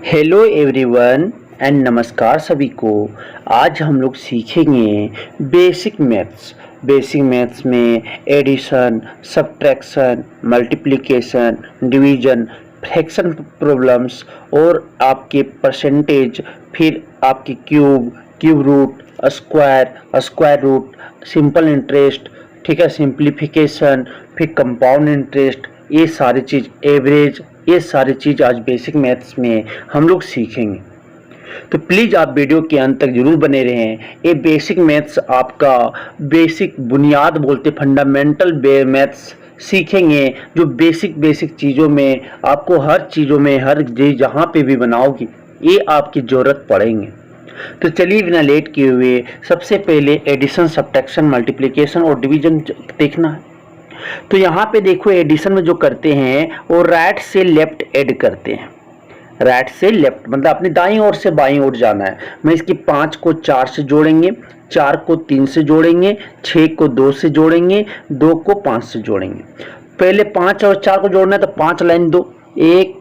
Hello everyone and नमस्कार सभी को। आज हम लोग सीखेंगे बेसिक मैथ्स। बेसिक मैथ्स में addition, subtraction, multiplication, division, fraction problems और आपके परसेंटेज, फिर आपके cube, cube root, square, square root, simple interest, ठीक है, सिंप्लीफिकेशन, फिर कंपाउंड इंटरेस्ट, ये सारी चीज़, एवरेज, ये सारी चीज़ आज बेसिक मैथ्स में हम लोग सीखेंगे। तो प्लीज़ आप वीडियो के अंत तक जरूर बने रहें। ये बेसिक मैथ्स आपका बेसिक बुनियाद बोलते, फंडामेंटल मैथ्स सीखेंगे, जो बेसिक चीज़ों में आपको हर चीज़ों में हर जहाँ पे भी बनाओगी ये आपकी ज़रूरत पड़ेंगे। तो चलिए बिना लेट किए हुए सबसे पहले एडिशन, सब्ट्रैक्शन, मल्टीप्लिकेशन और डिवीजन देखना है। तो यहाँ पे देखो, एडिशन में जो करते हैं वो राइट से लेफ्ट ऐड करते हैं। राइट से लेफ्ट मतलब अपनी दाईं ओर से बाईं ओर जाना है। मैं इसकी 5 को 4 से जोड़ेंगे, 4 को 3 से जोड़ेंगे, 6 को 2 से जोड़ेंगे, 2 को 5 से जोड़ेंगे। पहले 5 और 4 को जोड़ना है तो 5 लाइन दो, 1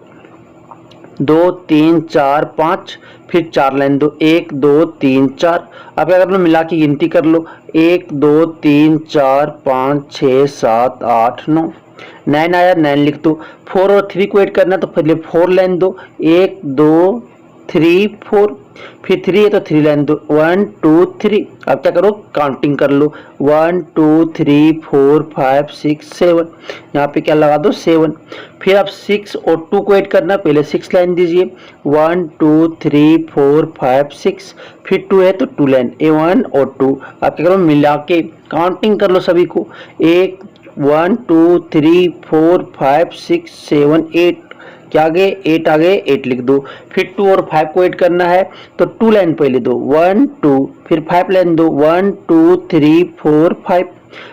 2 3 4 5, फिर 4 लाइन दो, 1 2 3 4। अब क्या कर लो, मिला के गिनती कर लो, 1 2 3 4 5 6 7 8 9, 9 आया, 9 लिख दो। 4 और 3 को ऐड करना तो पहले 4 लाइन दो, 1 2 3 4, फिर 3 है तो 3 लाइन दो, 1 2 3। अब क्या करो, काउंटिंग कर लो, 1 2 3 4 5 6 7, यहाँ पे क्या लगा दो 7। फिर आप 6 और 2 को ऐड करना, पहले 6 लाइन दीजिए, 1 2 3 4 5 6, फिर 2 है तो 2 लाइन, 1 और 2। आप क्या करो, मिला के काउंटिंग कर लो सभी को, 1 1 2 3 4 5 6 7 8, क्या आ गए 8 आ गए, 8 लिख दो। फिर 2 और 5 को ऐड करना है तो 2 लाइन पहले दो, 1 2, फिर 5 लाइन दो, 1 2 3 4 5।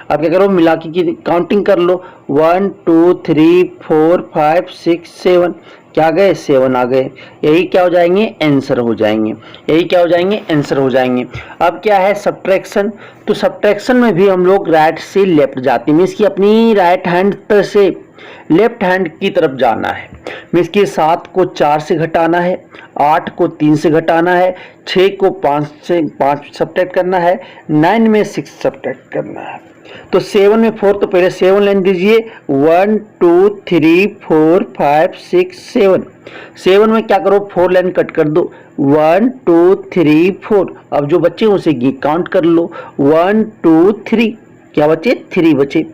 अब क्या करो, मिला के काउंटिंग कर लो, 1 2 3 4 5 6 7, क्या आ गए 7 आ गए। यही क्या हो जाएंगे, आंसर हो जाएंगे। यही क्या हो जाएंगे, आंसर हो जाएंगे। अब क्या है सब्ट्रैक्शन, तो सब्ट्रैक्शन में भी हम लोग राइट से लेफ्ट जाते हैं। मीन्स की अपनी राइट हैंड से लेफ्ट हैंड की तरफ जाना है। मीन्स की 7 को 4 से घटाना है, 8 को 3 से घटाना है, 6 को 5 से 5 सब्ट्रैक्ट करना है, 9 में 6 सब्ट्रैक्ट करना है। तो 7 में 4 तो पहले 7 लाइन दीजिए, 1 2 3 4 5 6 7। 7 में क्या करो, 4 लाइन कट कर दो, 1 2 3 4। अब जो बच्चे उसे काउंट कर लो, 1 2 3, क्या बचे 3 बचे।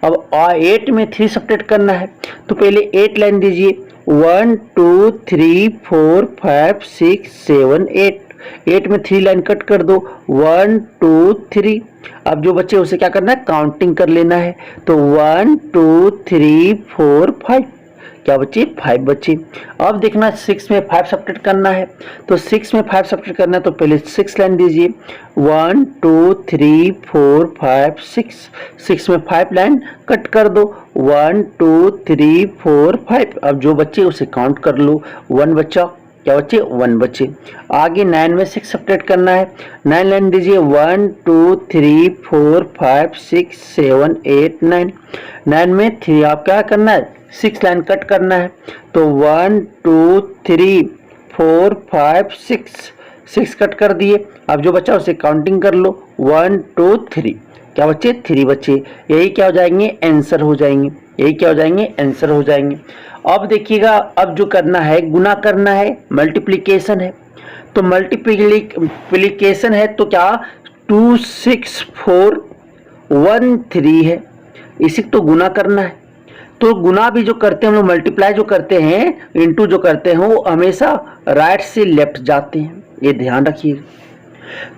अब 8 में 3 सब्ट्रैक्ट करना है तो पहले 8 लाइन दीजिए, 1 2 3 4 5 6 7 8। 8 में 3 लाइन कट कर दो, 1 2 3। अब जो बच्चे उसे क्या करना है, काउंटिंग कर लेना है। तो 1 2 3 4 5, क्या बचे 5 बचे। अब देखना 6 में 5 सब्ट्रैक्ट करना है तो 6 में 5 सब्ट्रैक्ट करना है तो पहले 6 लाइन दीजिए, 1 2 3 4 5 6। 6 में 5 लाइन कट कर दो, 1 2 3 4 5। अब जो बच्चे उसे काउंट कर लो, 1 बच्चा, क्या बच्चे 1 बच्चे। आगे 9 में 6 सब्ट्रैक्ट करना है, 9 लाइन दीजिए, 1 2 3 4 5 6 7 8 9। 9 में 3 आप क्या करना है, 6 लाइन कट करना है तो 1 2 3 4 5 6, 6 कट कर दिए। अब जो बच्चा उसे काउंटिंग कर लो, 1 2 3, क्या बच्चे 3 बच्चे। यही क्या हो जाएंगे, आंसर हो जाएंगे। यही क्या हो जाएंगे, आंसर हो जाएंगे। अब देखिएगा, अब जो करना है, गुना करना है, मल्टीप्लिकेशन है। तो मल्टीप्लिकेशन है तो क्या 2 6 4 1 3 है, इसी तो गुना करना है। तो गुना भी जो करते हैं हम लोग, मल्टीप्लाई जो करते हैं, इनटू जो करते हैं, वो हमेशा राइट से लेफ्ट जाते हैं, ये ध्यान रखिएगा।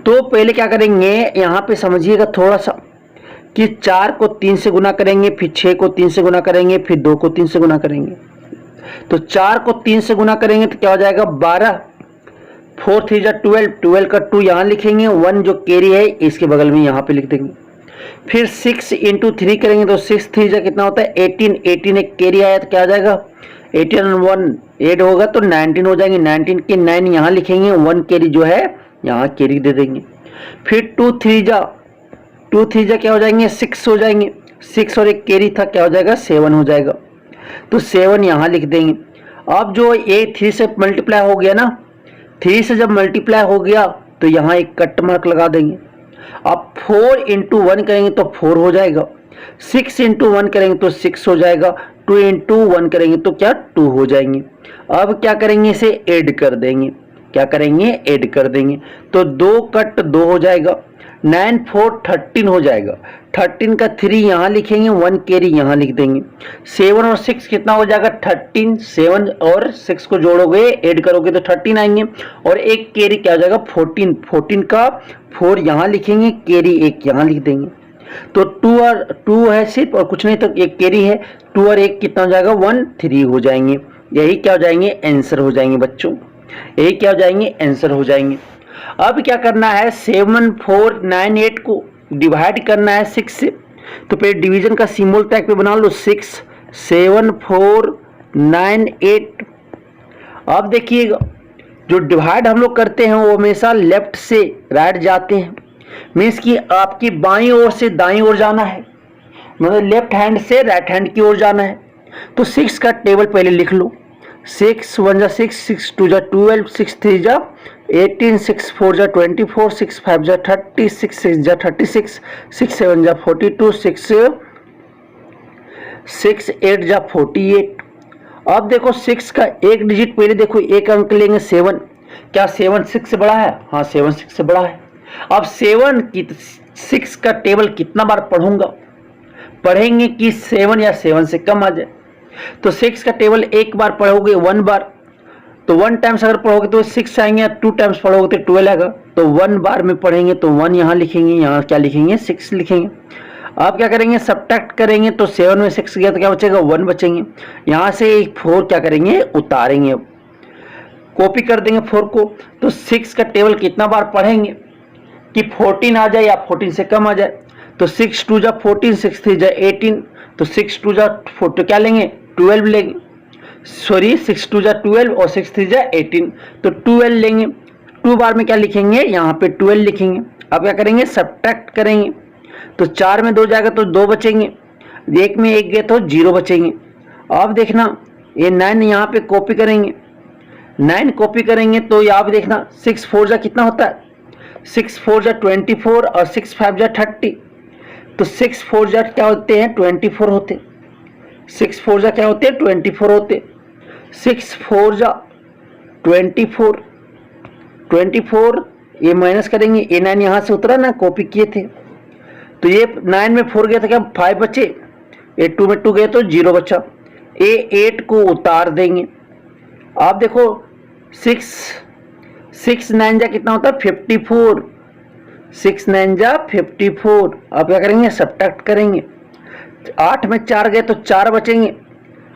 तो पहले क्या करेंगे, यहाँ पे समझिएगा थोड़ा सा कि 4 को 3 से गुना करेंगे, फिर 6 को 3 से गुना करेंगे, फिर 2 को 3 से गुना करेंगे। तो 4 को 3 से गुना करेंगे तो क्या हो जाएगा 12, 4 3 जा 12, 12 का 2 यहाँ लिखेंगे, 1 जो कैरी है इसके बगल में यहाँ पे लिख देंगे। फिर 6 इंटू 3 करेंगे तो 6 3 जा कितना होता है 18, 18 एक कैरी आया तो क्या हो जाएगा 18 और 1 ऐड होगा तो 19 हो जाएंगे। 19 के 9 यहाँ लिखेंगे, 1 कैरी जो है यहाँ कैरी दे देंगे। फिर 2 3 जा क्या हो जाएंगे 6 हो जाएंगे, 6 और एक कैरी था क्या हो जाएगा 7 हो जाएगा। तो 7 यहाँ लिख देंगे। अब जो ये 3 से मल्टीप्लाई हो गया ना, 3 से जब मल्टीप्लाई हो गया तो यहाँ एक कट मार्क लगा देंगे। अब 4 इंटू 1 करेंगे तो 4 हो जाएगा, 6 इंटू 1 करेंगे तो 6 हो जाएगा, 2 इंटू 1 करेंगे तो क्या 2 हो जाएंगे। अब क्या करेंगे, इसे ऐड कर देंगे। क्या करेंगे, ऐड कर देंगे। तो 2 कट 2 हो जाएगा, 9 4 13 हो जाएगा। 13 का 3 यहाँ लिखेंगे, 1 कैरी यहाँ लिख देंगे। 7 और 6 कितना हो जाएगा 13, 7 और 6 को जोड़ोगे ऐड करोगे तो 13 आएंगे, और एक कैरी क्या हो जाएगा 14। 14 का 4 यहाँ लिखेंगे, कैरी 1 यहाँ लिख देंगे। तो 2 और 2 है सिर्फ और कुछ नहीं, तो एक कैरी है। 2 और 1 कितना हो जाएगा 1 3 हो जाएंगे। यही क्या हो जाएंगे, आंसर हो जाएंगे बच्चों, यही क्या हो जाएंगे, आंसर हो जाएंगे। अब क्या करना है, 7 4 9 8 को डिवाइड करना है 6 से। तो पहले डिवीजन का सिंबल टैग पे बना लो 6 7 4 9 8। अब देखिएगा जो डिवाइड हम लोग करते हैं वो हमेशा लेफ्ट से राइट जाते हैं, मीन्स कि आपकी बाईं ओर से दाईं ओर जाना है, मतलब लेफ्ट हैंड से राइट हैंड की ओर जाना है। तो 6 का टेबल पहले लिख लो। 6 1 जा 6, 6 2 जा 12, 6 3 जा 18, 6 4 जा 24, 6 5 जा 30, 6 6 जा 36, 6 7 जा 42, 6 8 जा 48। अब देखो 6 का एक डिजिट पहले देखो, एक अंक लेंगे 7। क्या 7 6 से बड़ा है? हाँ 7 6 से बड़ा है। अब 6 का टेबल कितना बार पढ़ूंगा, पढ़ेंगे कि 7 या 7 से कम आ जाए। तो 6 का टेबल एक बार पढ़ोगे 1 बार, तो 1 टाइम्स अगर पढ़ोगे तो 6 आएंगे, 2 टाइम्स पढ़ोगे तो 12 आएगा। तो 1 बार में पढ़ेंगे तो 1 यहाँ लिखेंगे, यहाँ क्या लिखेंगे 6 लिखेंगे। अब क्या करेंगे, सब्ट्रैक्ट करेंगे तो 7 में 6 गया तो क्या बचेगा 1 बचेंगे। यहाँ से 4 क्या करेंगे उतारेंगे, कॉपी कर देंगे 4 को। तो 6 का टेबल कितना बार पढ़ेंगे कि 14 आ जाए या 14 से कम आ जाए। तो 6 2 जा 14, 6 3 जा 18, तो 6 2 जा 4 तो क्या लेंगे 12 लेंगे, सॉरी 6 2 जा 12 और 6 3 जा 18, तो 12 लेंगे। 2 बार में क्या लिखेंगे, यहाँ पे 12 लिखेंगे। अब क्या करेंगे, सब्ट्रैक्ट करेंगे तो 4 में 2 जाएगा तो 2 बचेंगे, 1 में 1 गए तो 0 बचेंगे। अब देखना ये 9 यहाँ पे कॉपी करेंगे, 9 कॉपी करेंगे तो यहाँ पे देखना 6 4 जा कितना होता है, 6 4 जा 24 और 6 5 जा 30। तो 6 4 जा क्या होते हैं 24 होते, 6 4 जा क्या होते हैं 24 होते। 6 4 जा 24, 24 ये माइनस करेंगे, ये 9 यहाँ से उतरा ना, कॉपी किए थे। तो ये 9 में 4 गया था क्या 5 बचे, ये 2 में 2 गए तो 0 बचा। ये 8 को उतार देंगे। आप देखो 6 9 जा कितना होता है 54, 6 9 जा 54। अब क्या करेंगे, सब्ट्रैक्ट करेंगे। 8 में 4 गए तो 4 बचेंगे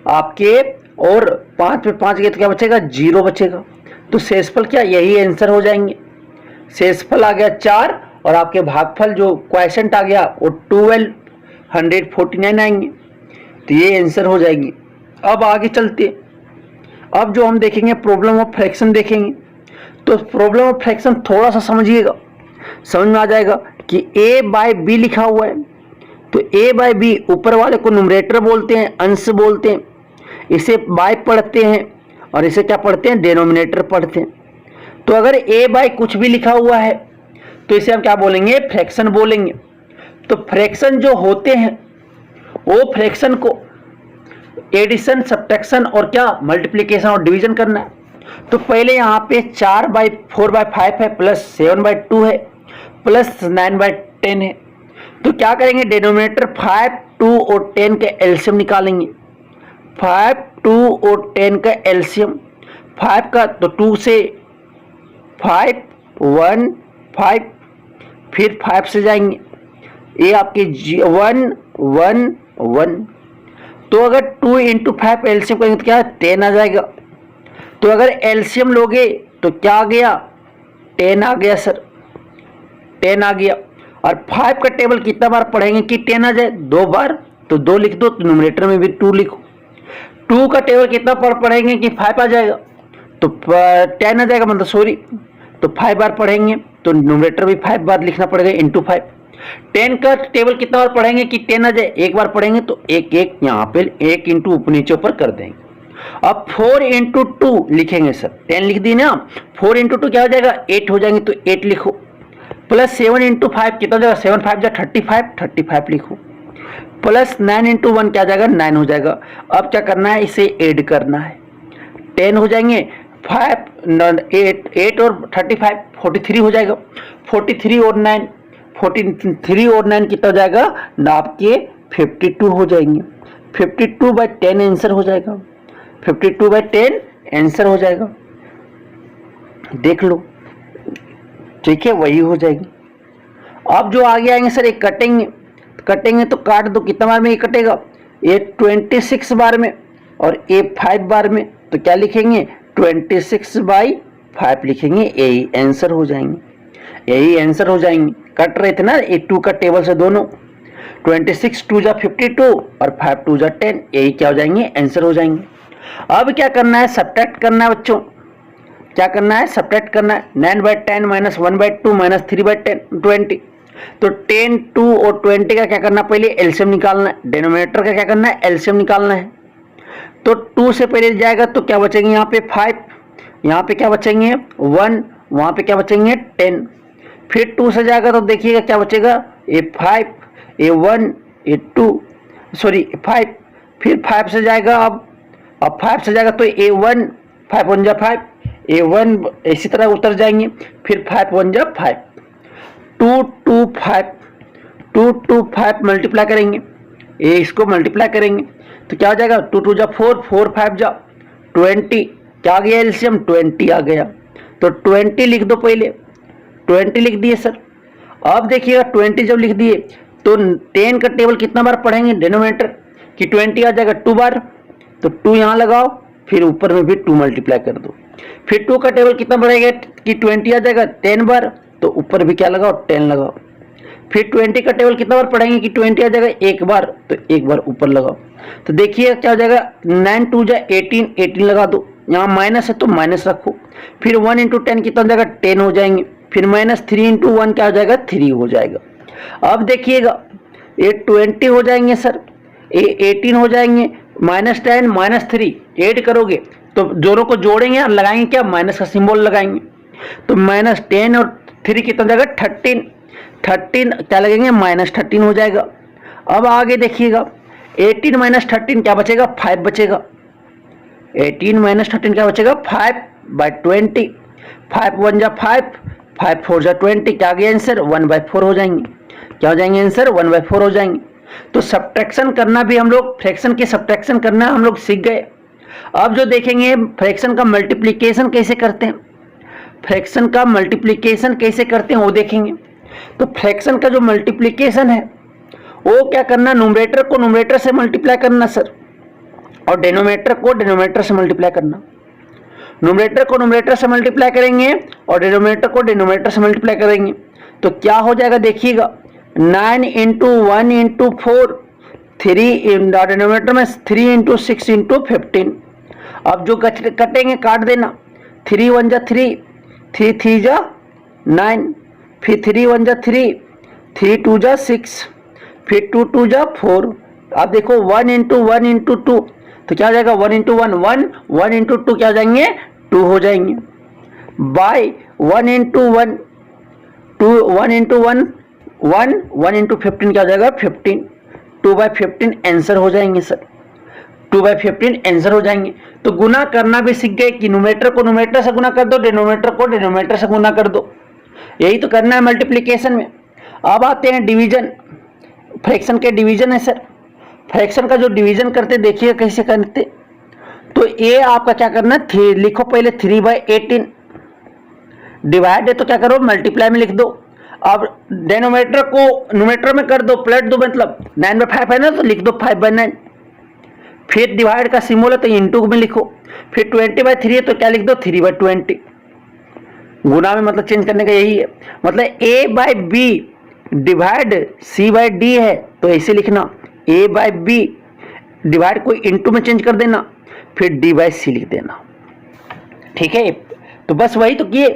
आपके, और 5 में 5 गए तो क्या बचेगा 0 बचेगा। तो शेषफल क्या, यही आंसर हो जाएंगे। शेषफल आ गया 4 और आपके भागफल जो क्वोशिएंट आ गया वो 1249 आएंगे। तो ये आंसर हो जाएंगे। अब आगे चलते, अब जो हम देखेंगे प्रॉब्लम ऑफ फ्रैक्शन देखेंगे। तो प्रॉब्लम ऑफ फ्रैक्शन थोड़ा सा समझिएगा, समझ में आ जाएगा कि a बाय बी लिखा हुआ है। तो a बाय बी ऊपर वाले को न्यूमरेटर बोलते हैं, अंश बोलते हैं, इसे बाय पढ़ते हैं और इसे क्या पढ़ते हैं डेनोमिनेटर पढ़ते हैं। तो अगर a बाय कुछ भी लिखा हुआ है तो इसे हम क्या बोलेंगे, फ्रैक्शन बोलेंगे। तो फ्रैक्शन जो होते हैं वो फ्रैक्शन को एडिशन सब्ट्रैक्शन और क्या मल्टीप्लिकेशन और डिवीजन करना है। तो पहले यहाँ पे 4 बाई 4 बाई 5 है, प्लस 7 बाई 2 है, प्लस 9 बाई 10 है। तो क्या करेंगे, डिनोमिनेटर 5 2 और 10 का एलसीएम निकालेंगे। 5 2 और 10 का एलसीएम, 5 का तो 2 से 5 1 5, फिर 5 से जाएंगे, ये आपके 1 1 1। तो अगर 2 इंटू 5 एलसीएम करेंगे तो क्या 10 आ जाएगा। तो अगर एलसीएम लोगे तो क्या आ गया 10 आ गया सर, 10 आ गया। और 5 का टेबल कितना बार पढ़ेंगे कि 10 आ जाए, 2 बार, तो 2 लिख दो, तो न्यूमरेटर में भी 2 लिखो। 2 का टेबल कितना बार पढ़ेंगे कि 5 आ जाएगा, तो 10 आ जाएगा, मतलब सॉरी, तो 5 बार पढ़ेंगे तो न्यूमरेटर भी 5 बार लिखना पड़ेगा इंटू 5। 10 का टेबल कितना बार पढ़ेंगे कि 10 आ जाए, एक बार पढ़ेंगे तो एक एक यहाँ पे 1 इंटू ऊपर नीचे ऊपर कर देंगे। अब 4 इंटू टू लिखेंगे सर, 10 लिख दी ना, 4 इंटू टू क्या हो जाएगा 8 हो जाएंगे, तो 8 लिखो, प्लस 7 इंटू 5 कितना हो जाएगा 7 5 जा 35, 35 लिखो, प्लस 9 इंटू 1 क्या जाएगा 9 हो जाएगा। अब क्या करना है, इसे ऐड करना है, 10 हो जाएंगे, 8 और 35 43 हो जाएगा, 43 और 9 43 और 9 कितना हो जाएगा ना आपके 52 हो जाएंगे, 52/10 आंसर हो जाएगा, 52/10 आंसर हो जाएगा, देख लो, ठीक है, वही हो जाएगी। अब जो आगे आएंगे सर एक कटेंगे तो काट दो, कितना बार में ये कटेगा, ये 26 बार में और ये 5 बार में, तो क्या लिखेंगे 26/5 लिखेंगे, यही आंसर हो जाएंगे, यही आंसर हो जाएंगे। कट रहे थे ना ये 2 का टेबल से दोनों, 26 2 जा 52 और 5 2 जा 10, यही क्या हो जाएंगे आंसर हो जाएंगे। अब क्या करना है, सब्ट्रैक्ट करना है बच्चों, क्या करना है सब्ट्रैक्ट करना है, 9/10 माइनस 1/2 माइनस 3/10 20, तो 10 2 और 20 का क्या करना है, पहले एलसीएम निकालना है, डिनोमिनेटर का क्या करना है एलसीएम निकालना है, तो 2 से पहले जाएगा तो क्या बचेंगे यहाँ पे 5, यहाँ पे क्या बचेंगे 1, वहाँ पे क्या बचेंगे 10, फिर 2 से जाएगा तो देखिएगा क्या बचेगा, ये 5 ये 1 ये 2 सॉरी 5, फिर 5 से जाएगा, अब 5 से जाएगा तो ये 1 5 1 जा 5 ये 1, इसी तरह उतर जाएंगे, फिर 5 1 जा 5 2 2 5 2 2 5 मल्टीप्लाई करेंगे, ये इसको मल्टीप्लाई करेंगे तो क्या हो जाएगा 2 2 जा 4 4 5 जा 20, क्या आ गया एलसीएम 20 आ गया, तो 20 लिख दो, पहले 20 लिख दिए सर। अब देखिएगा 20 जब लिख दिए तो 10 का टेबल कितना बार पढ़ेंगे डिनोमिनेटर कि 20 आ जाएगा 2 बार, तो 2 यहाँ लगाओ, फिर ऊपर में भी 2 मल्टीप्लाई कर दो, फिर 2 का टेबल कितना बढ़ेगा कि 20 आ जाएगा 10 बार, तो ऊपर भी क्या लगाओ 10 लगाओ, फिर 20 का टेबल कितना बार पढ़ेंगे कि 20 आ जाएगा 1 बार, तो 1 बार ऊपर लगाओ, तो देखिए क्या हो जाएगा 9 2 जा 18 18 लगा दो, यहाँ माइनस है तो माइनस रखो, फिर 1 इंटू 10 कितना हो जाएगा 10 हो जाएंगे, फिर माइनस 3 इंटू 1 क्या हो जाएगा 3 हो जाएगा। अब देखिएगा ये 20 हो जाएंगे सर, ये 18 हो जाएंगे, माइनस 10 माइनस 3 ऐड करोगे तो दोनों को जोड़ेंगे और लगाएंगे क्या माइनस का सिंबल लगाएंगे, तो माइनस 10 और 3 कितना हो जाएगा 13 13 क्या लगेंगे माइनस 13 हो जाएगा। अब आगे देखिएगा 18 माइनस 13 क्या बचेगा 5 बचेगा, 18 माइनस 13 क्या बचेगा 5/20, 5 1 जा 5 5 4 जा 20, क्या आ गया आंसर 1/4 हो जाएंगे, क्या हो जाएंगे आंसर 1/4 हो जाएंगे। तो सब्ट्रैक्शन करना भी हम लोग, फ्रैक्शन की सब्ट्रैक्शन करना हम लोग सीख गए। अब जो देखेंगे फ्रैक्शन का मल्टीप्लिकेशन कैसे करते हैं, फ्रैक्शन का मल्टीप्लिकेशन कैसे करते हैं वो देखेंगे। तो फ्रैक्शन का जो मल्टीप्लिकेशन है वो क्या करना, न्यूमरेटर को न्यूमरेटर से मल्टीप्लाई करना सर, और डिनोमिनेटर को डिनोमिनेटर से मल्टीप्लाई करना। न्यूमरेटर को न्यूमरेटर से मल्टीप्लाई करेंगे और डिनोमिनेटर को डिनोमिनेटर से मल्टीप्लाई करेंगे तो क्या हो जाएगा देखिएगा 9 इंटू 1 इंटू 4 3 डिनोमिनेटर में 3 इंटू 6 इंटू 15। अब जो कटेंगे काट देना, 3 1 जा 3 3 3 जा 9, फिर 3 1 जा 3 3 2 जा 6, फिर 2 2 जा 4। अब देखो 1 इंटू 1 इंटू 2 तो क्या हो जाएगा 1 इंटू 1 1 1 इंटू 2 क्या हो जाएंगे 2 हो जाएंगे, बाय 1 इंटू 1 2 1 इंटू 1 1 1 इंटू 15 क्या हो जाएगा 15, 2/15 आंसर हो जाएंगे सर, 2/15 आंसर हो जाएंगे। तो गुना करना भी सीख गए कि न्यूमरेटर को न्यूमरेटर से गुना कर दो, डिनोमिनेटर को डिनोमिनेटर से गुना कर दो, यही तो करना है मल्टीप्लिकेशन में। अब आते हैं डिवीजन, फ्रैक्शन के डिवीजन है सर। फ्रैक्शन का जो डिवीजन करते देखिए कैसे करते, तो ये आपका क्या करना है लिखो पहले 3/18, डिवाइड है तो क्या करो मल्टीप्लाई में लिख दो। अब डिनोमिनेटर को न्यूमरेटर में कर दो, पलट दो, मतलब 9/5 है ना तो लिख दो 5/9, फिर डिवाइड का सिंबल है तो इंटू में लिखो, फिर 20/3 है तो क्या लिख दो 3/20। गुना में मतलब चेंज करने का यही है, मतलब a/b डिवाइड c/d है तो ऐसे लिखना a/b डिवाइड को इंटू में चेंज कर देना, फिर d/c लिख देना, ठीक है। तो बस वही तो किए,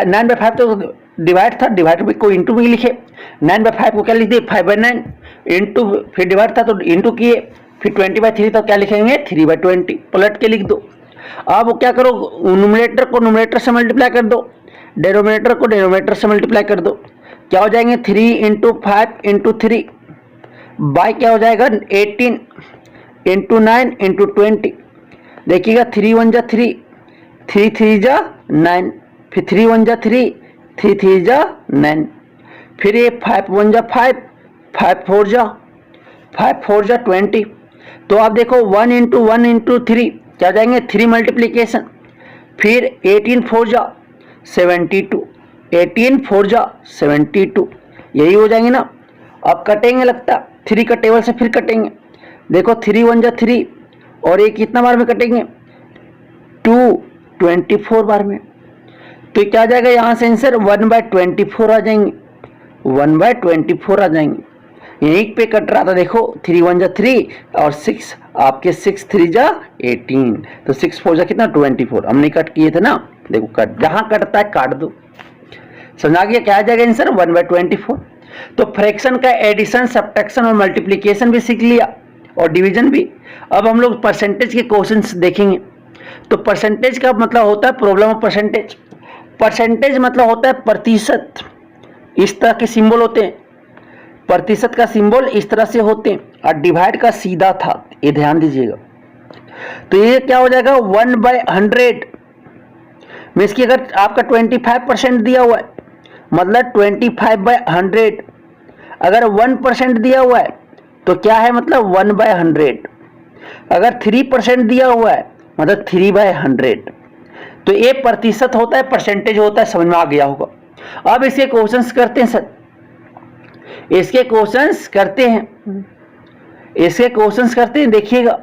9/5 तो डिवाइड था, डिवाइड को इंटू में लिखे, 9/5 को क्या लिख दिए 5/9 इंटू, फिर डिवाइड था तो इंटू किए फिर 20/3 तो क्या लिखेंगे 3/20, पलट के लिख दो। अब क्या करो, न्यूमरेटर को न्यूमरेटर से मल्टीप्लाई कर दो, डिनोमिनेटर को डिनोमिनेटर से मल्टीप्लाई कर दो। क्या हो जाएंगे 3 × 5 × 3 बाय क्या हो जाएगा 18 × 9 × 20। देखिएगा 3 1 जा 3, 3 3 जा 9, फिर 3 1 जा 3, 3 3 जा 9, फिर ये 5 1 जा 5, 5 4 जा 20। तो आप देखो 1 × 1 × 3 क्या जाएंगे 3 मल्टीप्लीकेशन, फिर 18 4 जा 72, 18 4 जा 72, यही हो जाएंगे ना। अब कटेंगे, लगता 3 का टेबल से फिर कटेंगे। देखो 3 1 जा 3 और ये कितना बार में कटेंगे 2 24 बार में। तो क्या जाएगा यहाँ से आंसर 1/24 आ जाएंगे, 1/24 आ जाएंगे। यहीं पे कट रहा था, देखो 3 1 जा 3 और 6 आपके 6 3 जा 18, तो 6 4 जा कितना 24। हमने कट किए थे ना, देखो कट जहां कटता है काट दो। समझा गया क्या आ जाएगा आंसर 1/24। तो फ्रैक्शन का एडिशन, सब्ट्रैक्शन और मल्टीप्लिकेशन भी सीख लिया और डिवीजन भी। अब हम लोग परसेंटेज के क्वेश्चंस देखेंगे। तो परसेंटेज का मतलब होता है प्रॉब्लम ऑफ परसेंटेज। परसेंटेज मतलब होता है प्रतिशत। इस तरह के सिंबल होते हैं, प्रतिशत का सिंबल इस तरह से होते हैं और डिवाइड का सीधा था, ये ध्यान दीजिएगा। तो ये क्या हो जाएगा 1/100 मीन्स कि अगर आपका 25% दिया हुआ है मतलब 25/100, अगर 1% दिया हुआ है तो क्या है मतलब 1/100, अगर 3% दिया हुआ है मतलब 3/100। तो ये प्रतिशत होता है, परसेंटेज होता है, समझ में आ गया होगा। अब इसके क्वेश्चंस करते हैं सर, इसके क्वेश्चंस करते हैं, इसके क्वेश्चंस करते हैं, देखिएगा।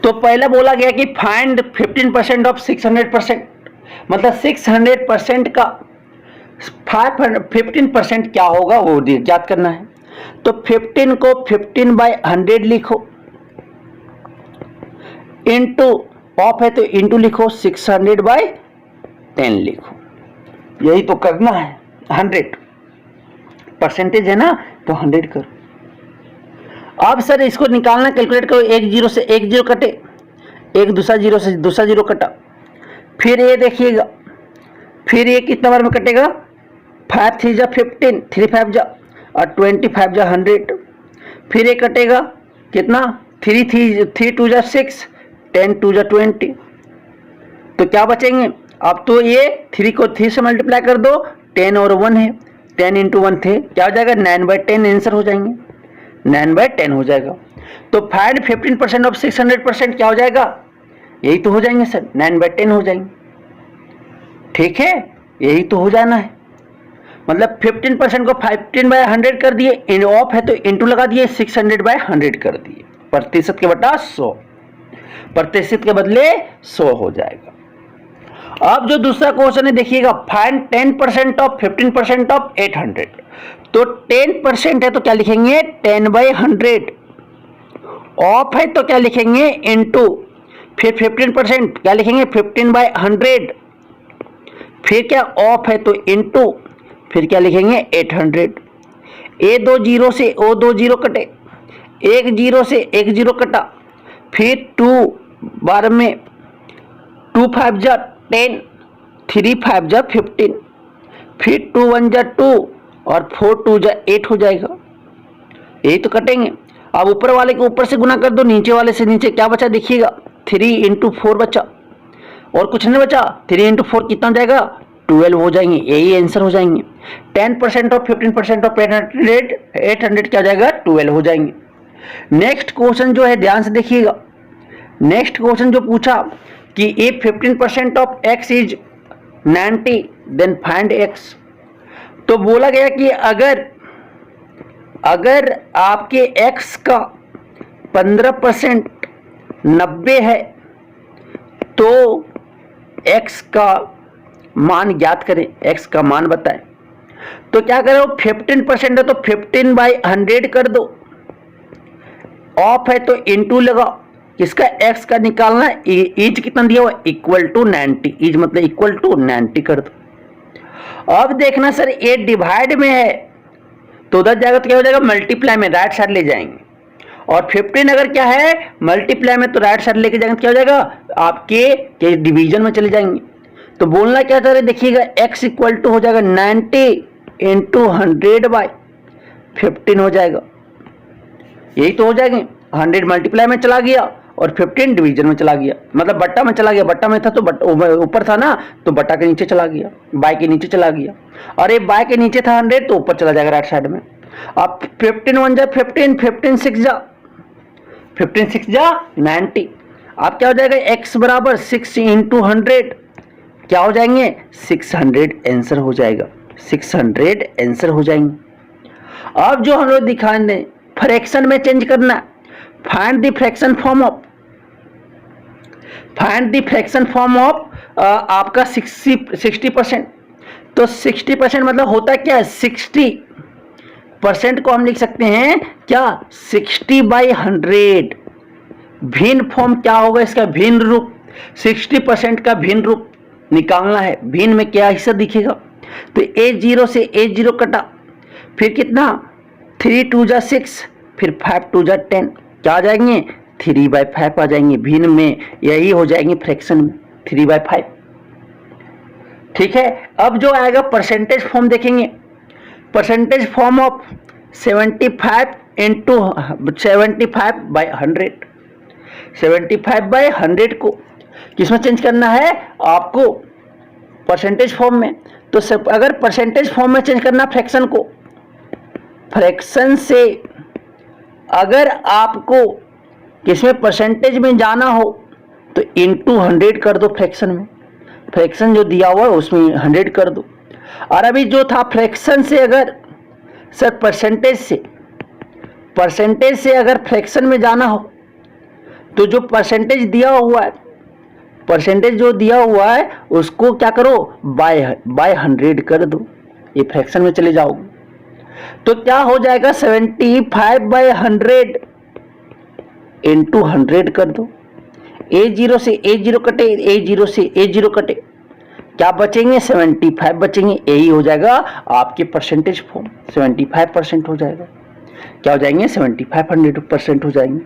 तो पहला बोला गया कि फाइंड 15% ऑफ 600%, मतलब 600% का 15% क्या होगा वो ज्ञात करना है। तो 15 को 15/100 लिखो, इंटू ऑफ है तो इंटू लिखो, 600/10 लिखो, यही तो करना है। 100 परसेंटेज है ना तो 100 करो। अब सर इसको निकालना, कैलकुलेट करो, एक जीरो से एक जीरो कटे, एक दूसरा जीरो से दूसरा जीरो कटा, फिर ये देखिएगा, फिर ये कितना बार में कटेगा 5 3 जा 15, 3 5 जा और 25 जा 100, फिर ये कटेगा कितना 3 2 जा 6, 10 2 जा 20। तो क्या बचेंगे, अब तो ये 3 को 3 से मल्टीप्लाई कर दो, 10 और 1 है, 10 × 1 थे, क्या हो जाएगा 9/10 आंसर हो जाएंगे, 9/10 हो जाएगा। तो फाइंड 15% ऑफ 600% क्या हो जाएगा, यही तो हो जाएंगे सर, 9/10 हो जाएंगे। ठीक है, यही तो हो जाना है। मतलब 15% को 15/100 कर दिए, इन ऑफ है तो इंटू लगा दिए, 600/100 कर दिए, प्रतिशत के बटा 100, प्रतिशत के बदले 100 हो जाएगा। अब जो दूसरा क्वेश्चन है देखिएगा, फाइंड 10% ऑफ 15% ऑफ 800। तो 10% है तो क्या लिखेंगे 10/100, ऑफ है तो क्या लिखेंगे इंटू, फिर 15% क्या लिखेंगे 15/100, फिर क्या ऑफ है तो इंटू, फिर क्या लिखेंगे 800। ए 2 जीरो से ओ 2 जीरो कटे, एक जीरो से एक जीरो कटा, फिर 2 बार में 2 5 जा 10, 3 5 जा 15, फिर 2 1 जा 2 और 4 2 जा 8 हो जाएगा, यही तो कटेंगे। अब ऊपर वाले को ऊपर से गुना कर दो, नीचे वाले से नीचे, क्या बचा देखिएगा 3 × 4 बचा और कुछ नहीं बचा, 3 × 4 कितना हो जाएगा 12 हो जाएंगे, यही आंसर हो जाएंगे। 10% ऑफ 15% ऑफ 800 क्या हो जाएगा 12 हो जाएंगे। नेक्स्ट क्वेश्चन जो है ध्यान से देखिएगा, नेक्स्ट क्वेश्चन जो पूछा कि if 15% of x is 90 then find x। तो बोला गया कि अगर आपके x का 15% 90 है तो x का मान ज्ञात करें, x का मान बताएं। तो क्या करो 15% है तो 15/100 कर दो, ऑफ है तो इंटू लगाओ, किसका x का निकालना है, इज कितना दिया हुआ इक्वल टू 90, इज मतलब इक्वल टू 90 कर दो। अब देखना सर 8 डिवाइड में है तो उधर जाएगा तो क्या हो जाएगा, मल्टीप्लाई में राइट साइड ले जाएंगे। और 15 अगर क्या है मल्टीप्लाई में तो राइट साइड लेके जाएंगे तो क्या हो जाएगा, आपके डिवीजन में चले जाएंगे। तो बोलना क्या चाह रहे देखिएगा, x इक्वल टू हो जाएगा 90 इंटू 100/15 हो जाएगा। यही तो हो जाएंगे, 100 मल्टीप्लाई में चला गया और 15 डिवीजन में चला गया, मतलब बट्टा में चला गया। बट्टा में था तो ऊपर था ना, तो बट्टा के नीचे चला गया, बाय के नीचे चला गया। और ये बाय के नीचे था 100 तो ऊपर चला जाएगा राइट साइड में। अब 15 1 जा 15, 15 6 जा 90। अब क्या हो जाएगा, x बराबर 6 इंटू 100 क्या हो जाएंगे, 600 आंसर हो जाएगा, 600 आंसर हो जाएंगे। अब जो हम लोग दिखाने फ्रैक्शन में चेंज करना, find the fraction form of आपका 60%। तो 60% मतलब होता क्या है, 60% को हम लिख सकते हैं क्या, 60/100। भिन्न फॉर्म क्या होगा इसका, भिन्न रूप। 60% का भिन्न रूप निकालना है। भिन्न में क्या हिस्सा दिखेगा, तो A0 से A0 कटा, फिर कितना 3 2 जा 6, फिर 5 2 जा 10, क्या आ जाएंगे 3/5 आ जाएंगे। भिन्न में यही हो जाएंगे, फ्रैक्शन में 3/5। ठीक है, अब जो आएगा परसेंटेज फॉर्म देखेंगे। Percentage form of 75 into 75/100। 75/100 को किसमें चेंज करना है आपको, परसेंटेज फॉर्म में। तो अगर परसेंटेज फॉर्म में चेंज करना फ्रैक्शन को, फ्रैक्शन से अगर आपको किसमें परसेंटेज में जाना हो तो इंटू 100 कर दो फ्रैक्शन में। फ्रैक्शन जो दिया हुआ है उसमें 100 कर दो। और अभी जो था फ्रैक्शन से अगर सर परसेंटेज से अगर फ्रैक्शन में जाना हो तो जो परसेंटेज दिया हुआ है, परसेंटेज जो दिया हुआ है उसको क्या करो, बाय 100 कर दो, ये फ्रैक्शन में चले जाओगे। तो क्या हो जाएगा, 75/100 इंटू 100 कर दो। A0 से A0 कटे, A0 से A0 कटे, क्या बचेंगे 75 बचेंगे। यही हो जाएगा आपके परसेंटेज फॉर्म, 75% हो जाएगा। क्या हो जाएंगे 75% हो जाएंगे।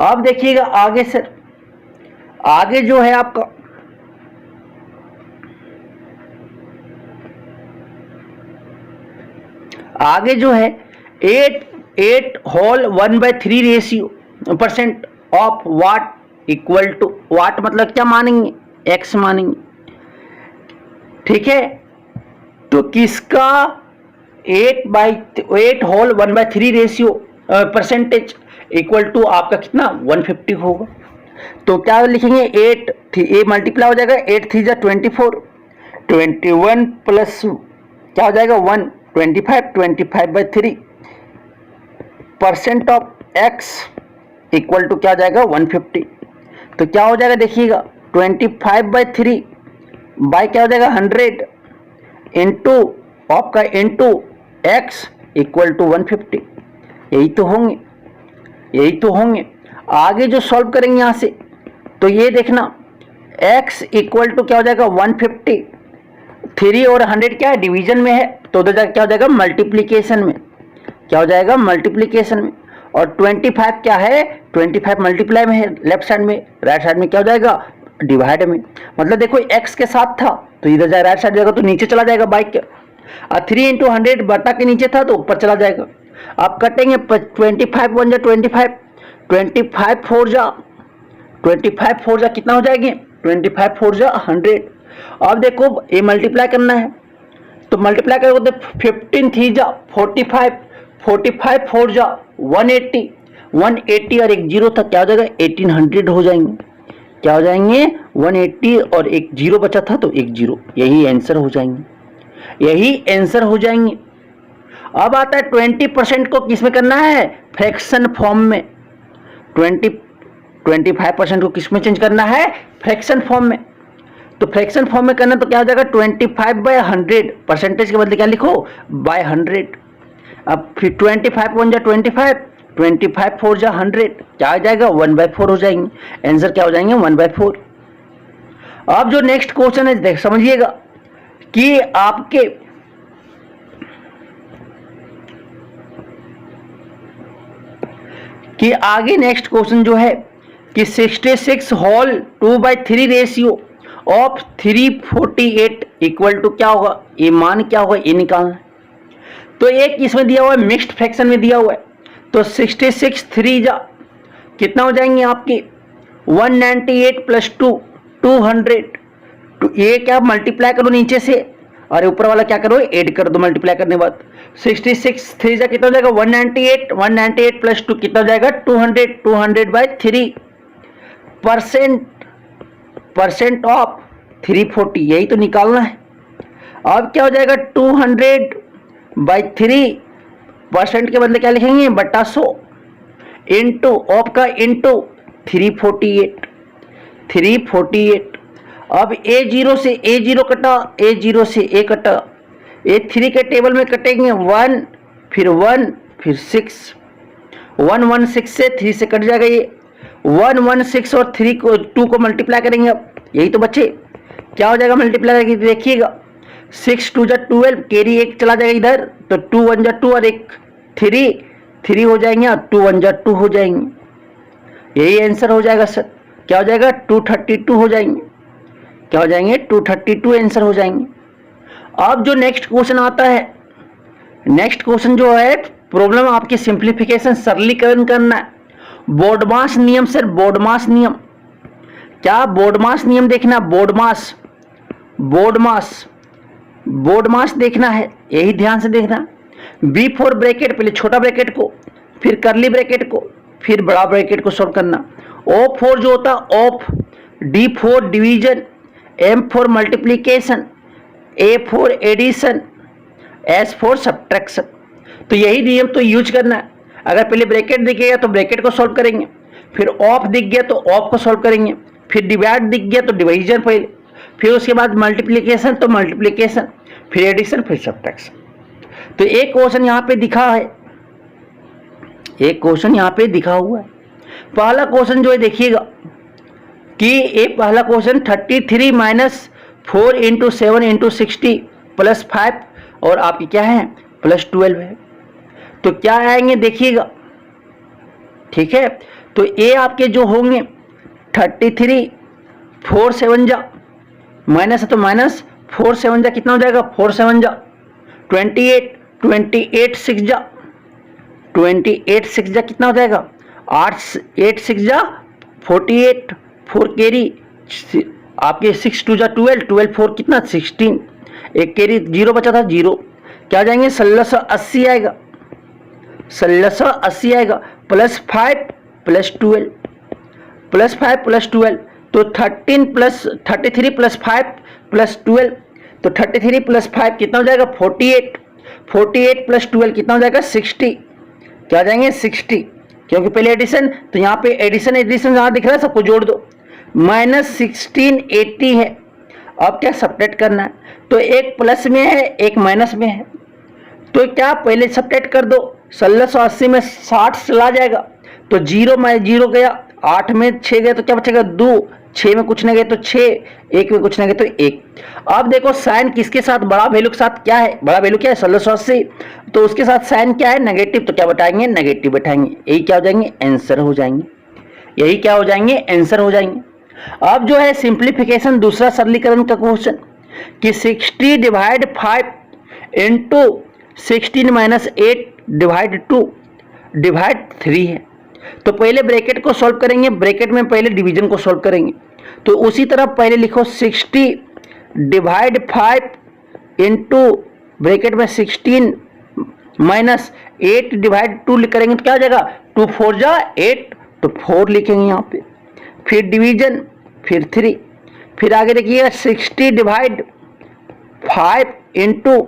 अब देखिएगा आगे सर, आगे जो है आपका आगे जो है 8 whole 1/3 ratio percent of what equal to, what मतलब क्या मानेंगे, x मानेंगे। ठीक है, तो किसका 8 whole 1/3 ratio percentage equal to आपका कितना 150 होगा। तो क्या लिखेंगे, 8 ये मल्टीप्लाई हो जाएगा, 8 3 जा 24, 21 प्लस क्या हो जाएगा 1, 25/3 percent of x equal to क्या हो जाएगा 150। तो क्या हो जाएगा देखिएगा, 25/3 बाय क्या हो जाएगा 100 इंटू आपका इंटू x इक्वल टू 150। यही तो होंगे। आगे जो सॉल्व करेंगे यहाँ से, तो ये देखना x इक्वल टू क्या हो जाएगा 150, 3 और 100 क्या है डिवीजन में है, तो उधर क्या हो जाएगा मल्टीप्लीकेशन में, क्या हो जाएगा मल्टीप्लीकेशन में। और 25 क्या है, 25 मल्टीप्लाई में है लेफ्ट साइड में, राइट साइड में क्या हो जाएगा डिवाइड में। मतलब देखो x के साथ था तो इधर जाए राइट साइड जाएगा तो नीचे चला जाएगा बाइक के, और 3 इंटू 100 बटा के नीचे था तो ऊपर चला जाएगा। आप कटेंगे 25 1 जा 25, 25 4 जा कितना हो जाएंगे, 25 4 जा 100। अब देखो ये मल्टीप्लाई करना है तो मल्टीप्लाई करोगे तो 15 3 जा 45, 45 4 जा 180, 180 और एक जीरो था, क्या हो जाएगा 1800 हो जाएंगे। क्या हो जाएंगे 180 और एक जीरो बचा था तो एक जीरो, यही आंसर हो जाएंगे। अब आता है 20% को किसमें करना है, फ्रैक्शन फॉर्म में। 25% को किसमें चेंज करना है, फ्रैक्शन फॉर्म में। तो फ्रैक्शन फॉर्म में करना तो क्या हो जाएगा 25/100, परसेंटेज के बदले क्या लिखो बाय 100। अब फिर 25 1 जा 25, 25 4 जा 100, क्या आ जाएगा 1/4 हो जाएंगे। आंसर क्या हो जाएंगे 1/4। अब जो नेक्स्ट क्वेश्चन है देख समझिएगा, कि आपके कि आगे नेक्स्ट क्वेश्चन जो है कि 66 whole 2/3 ratio of 348 equal to क्या होगा, ये मान क्या होगा, ये निकालना है। तो एक इसमें दिया हुआ है, मिक्स्ड फ्रैक्शन में दिया हुआ है, तो 66 3 जा कितना हो जाएंगे आपके 198 प्लस 2 200। तो ये क्या मल्टीप्लाई करो नीचे से और ऊपर वाला क्या करो ऐड कर दो, मल्टीप्लाई करने के बाद 66 3 जा कितना हो जाएगा 198 198 प्लस 2 कितना हो जाएगा 200 200/3 परसेंट ऑफ 340, यही तो निकालना है। अब क्या हो जाएगा 200/3 परसेंट के बदले क्या लिखेंगे बटा 100 इंटू ऑफ का इंटू 348। अब A0 से A0 कटा, A0 से A कटा, A3 के टेबल में कटेंगे 1 फिर 6 116 से 3 से कट जाएगा, ये 116 और 3 को 2 को मल्टीप्लाई करेंगे। अब यही तो बचे, क्या हो जाएगा मल्टीप्लाई करके देखिएगा 6 2 जा 12, कैरी 1 चला जाएगा इधर, तो 2 1 जा 2 और 1 3 हो जाएंगे और 2 1 जा 2 हो जाएंगे। यही आंसर हो जाएगा सर। क्या हो जाएगा 232 हो जाएंगे, क्या हो जाएंगे 232 आंसर हो जाएंगे। अब जो नेक्स्ट क्वेश्चन आता है, नेक्स्ट क्वेश्चन जो है प्रॉब्लम आपकी सिंप्लीफिकेशन सरलीकरण करना है। बोर्डमास नियम सर, बोर्डमास नियम क्या, बोर्डमास नियम देखना, बोर्डमास देखना है, यही ध्यान से देखना। B4 ब्रैकेट पहले छोटा ब्रैकेट को, फिर करली ब्रैकेट को, फिर बड़ा ब्रैकेट को सॉल्व करना। O4 जो होता of, D4 division, M4 multiplication, A4 addition, S4 subtraction. तो यही नियम तो यूज करना है। अगर पहले ब्रैकेट दिखेगा तो ब्रैकेट को सॉल्व करेंगे, फिर ऑफ दिख गया तो ऑफ को सॉल्व करेंगे, फिर डिवाइड दिख गया तो डिवीजन पहले, फिर उसके बाद मल्टीप्लीकेशन तो मल्टीप्लीकेशन, फिर एडिशन, फिर सब्ट्रैक्शन। तो एक क्वेश्चन यहाँ पे दिखा है, एक क्वेश्चन यहाँ पे दिखा हुआ है। पहला क्वेश्चन जो है देखिएगा कि ये पहला question 33 minus 4 into 7 into 60 plus 5 और आपकी क्या है प्लस 12 है। तो क्या आएंगे देखिएगा, ठीक है। तो ये आपके जो होंगे 33 4 7 जा माइनस है तो माइनस 4 7 जा कितना हो जाएगा 4 7 जा 28 28 6 जा 28 6 जा कितना हो जाएगा 8 8 6 जा 48 4 कैरी आपके 6 2 जा 12 12 4 कितना 16 एक कैरी 0 बचा था 0, क्या जाएंगे 1680 आएगा, 1680 आएगा प्लस 5 प्लस 12 प्लस 5 प्लस 12 तो 13 प्लस 33 प्लस 5 प्लस 12 तो 33 प्लस 5 कितना हो जाएगा 48 48 प्लस 12 कितना हो जाएगा 60, क्या जाएंगे 60 क्योंकि पहले एडिशन तो यहाँ पे एडिशन एडिशन जहाँ दिख रहा है सबको जोड़ दो माइनस 1680 है। अब क्या सब्ट्रैक्ट करना है तो एक प्लस में है एक माइनस में है तो क्या पहले सब्ट्रैक्ट कर दो 1680 में 60 चला जाएगा तो 0 में 0 गया 8 में 6 गया तो क्या बचेगा 2, 6 में कुछ नहीं गया तो 6, 1 में कुछ नहीं गया तो 1। अब देखो साइन किसके साथ बड़ा वैल्यू के साथ क्या है, बड़ा वैल्यू क्या है 1680 तो उसके साथ साइन क्या है नेगेटिव तो क्या बैठाएंगे नेगेटिव बैठाएंगे, यही क्या हो जाएंगे आंसर हो जाएंगे, यही क्या हो जाएंगे आंसर हो जाएंगे। अब जो है सिंप्लीफिकेशन दूसरा सरलीकरण का क्वेश्चन कि 60 divide 5 into 16 minus 8 divide 2 divide 3 है। तो पहले ब्रैकेट को सॉल्व करेंगे, ब्रैकेट में पहले डिवीजन को सॉल्व करेंगे तो उसी तरह पहले लिखो 60 डिवाइड 5 इंटू ब्रैकेट में 16 माइनस 8 डिवाइड 2 करेंगे तो क्या हो जाएगा 2 4 जा 8 तो 4 लिखेंगे यहाँ पे, फिर डिवीजन फिर 3, फिर आगे देखिएगा 60 डिवाइड 5 इंटू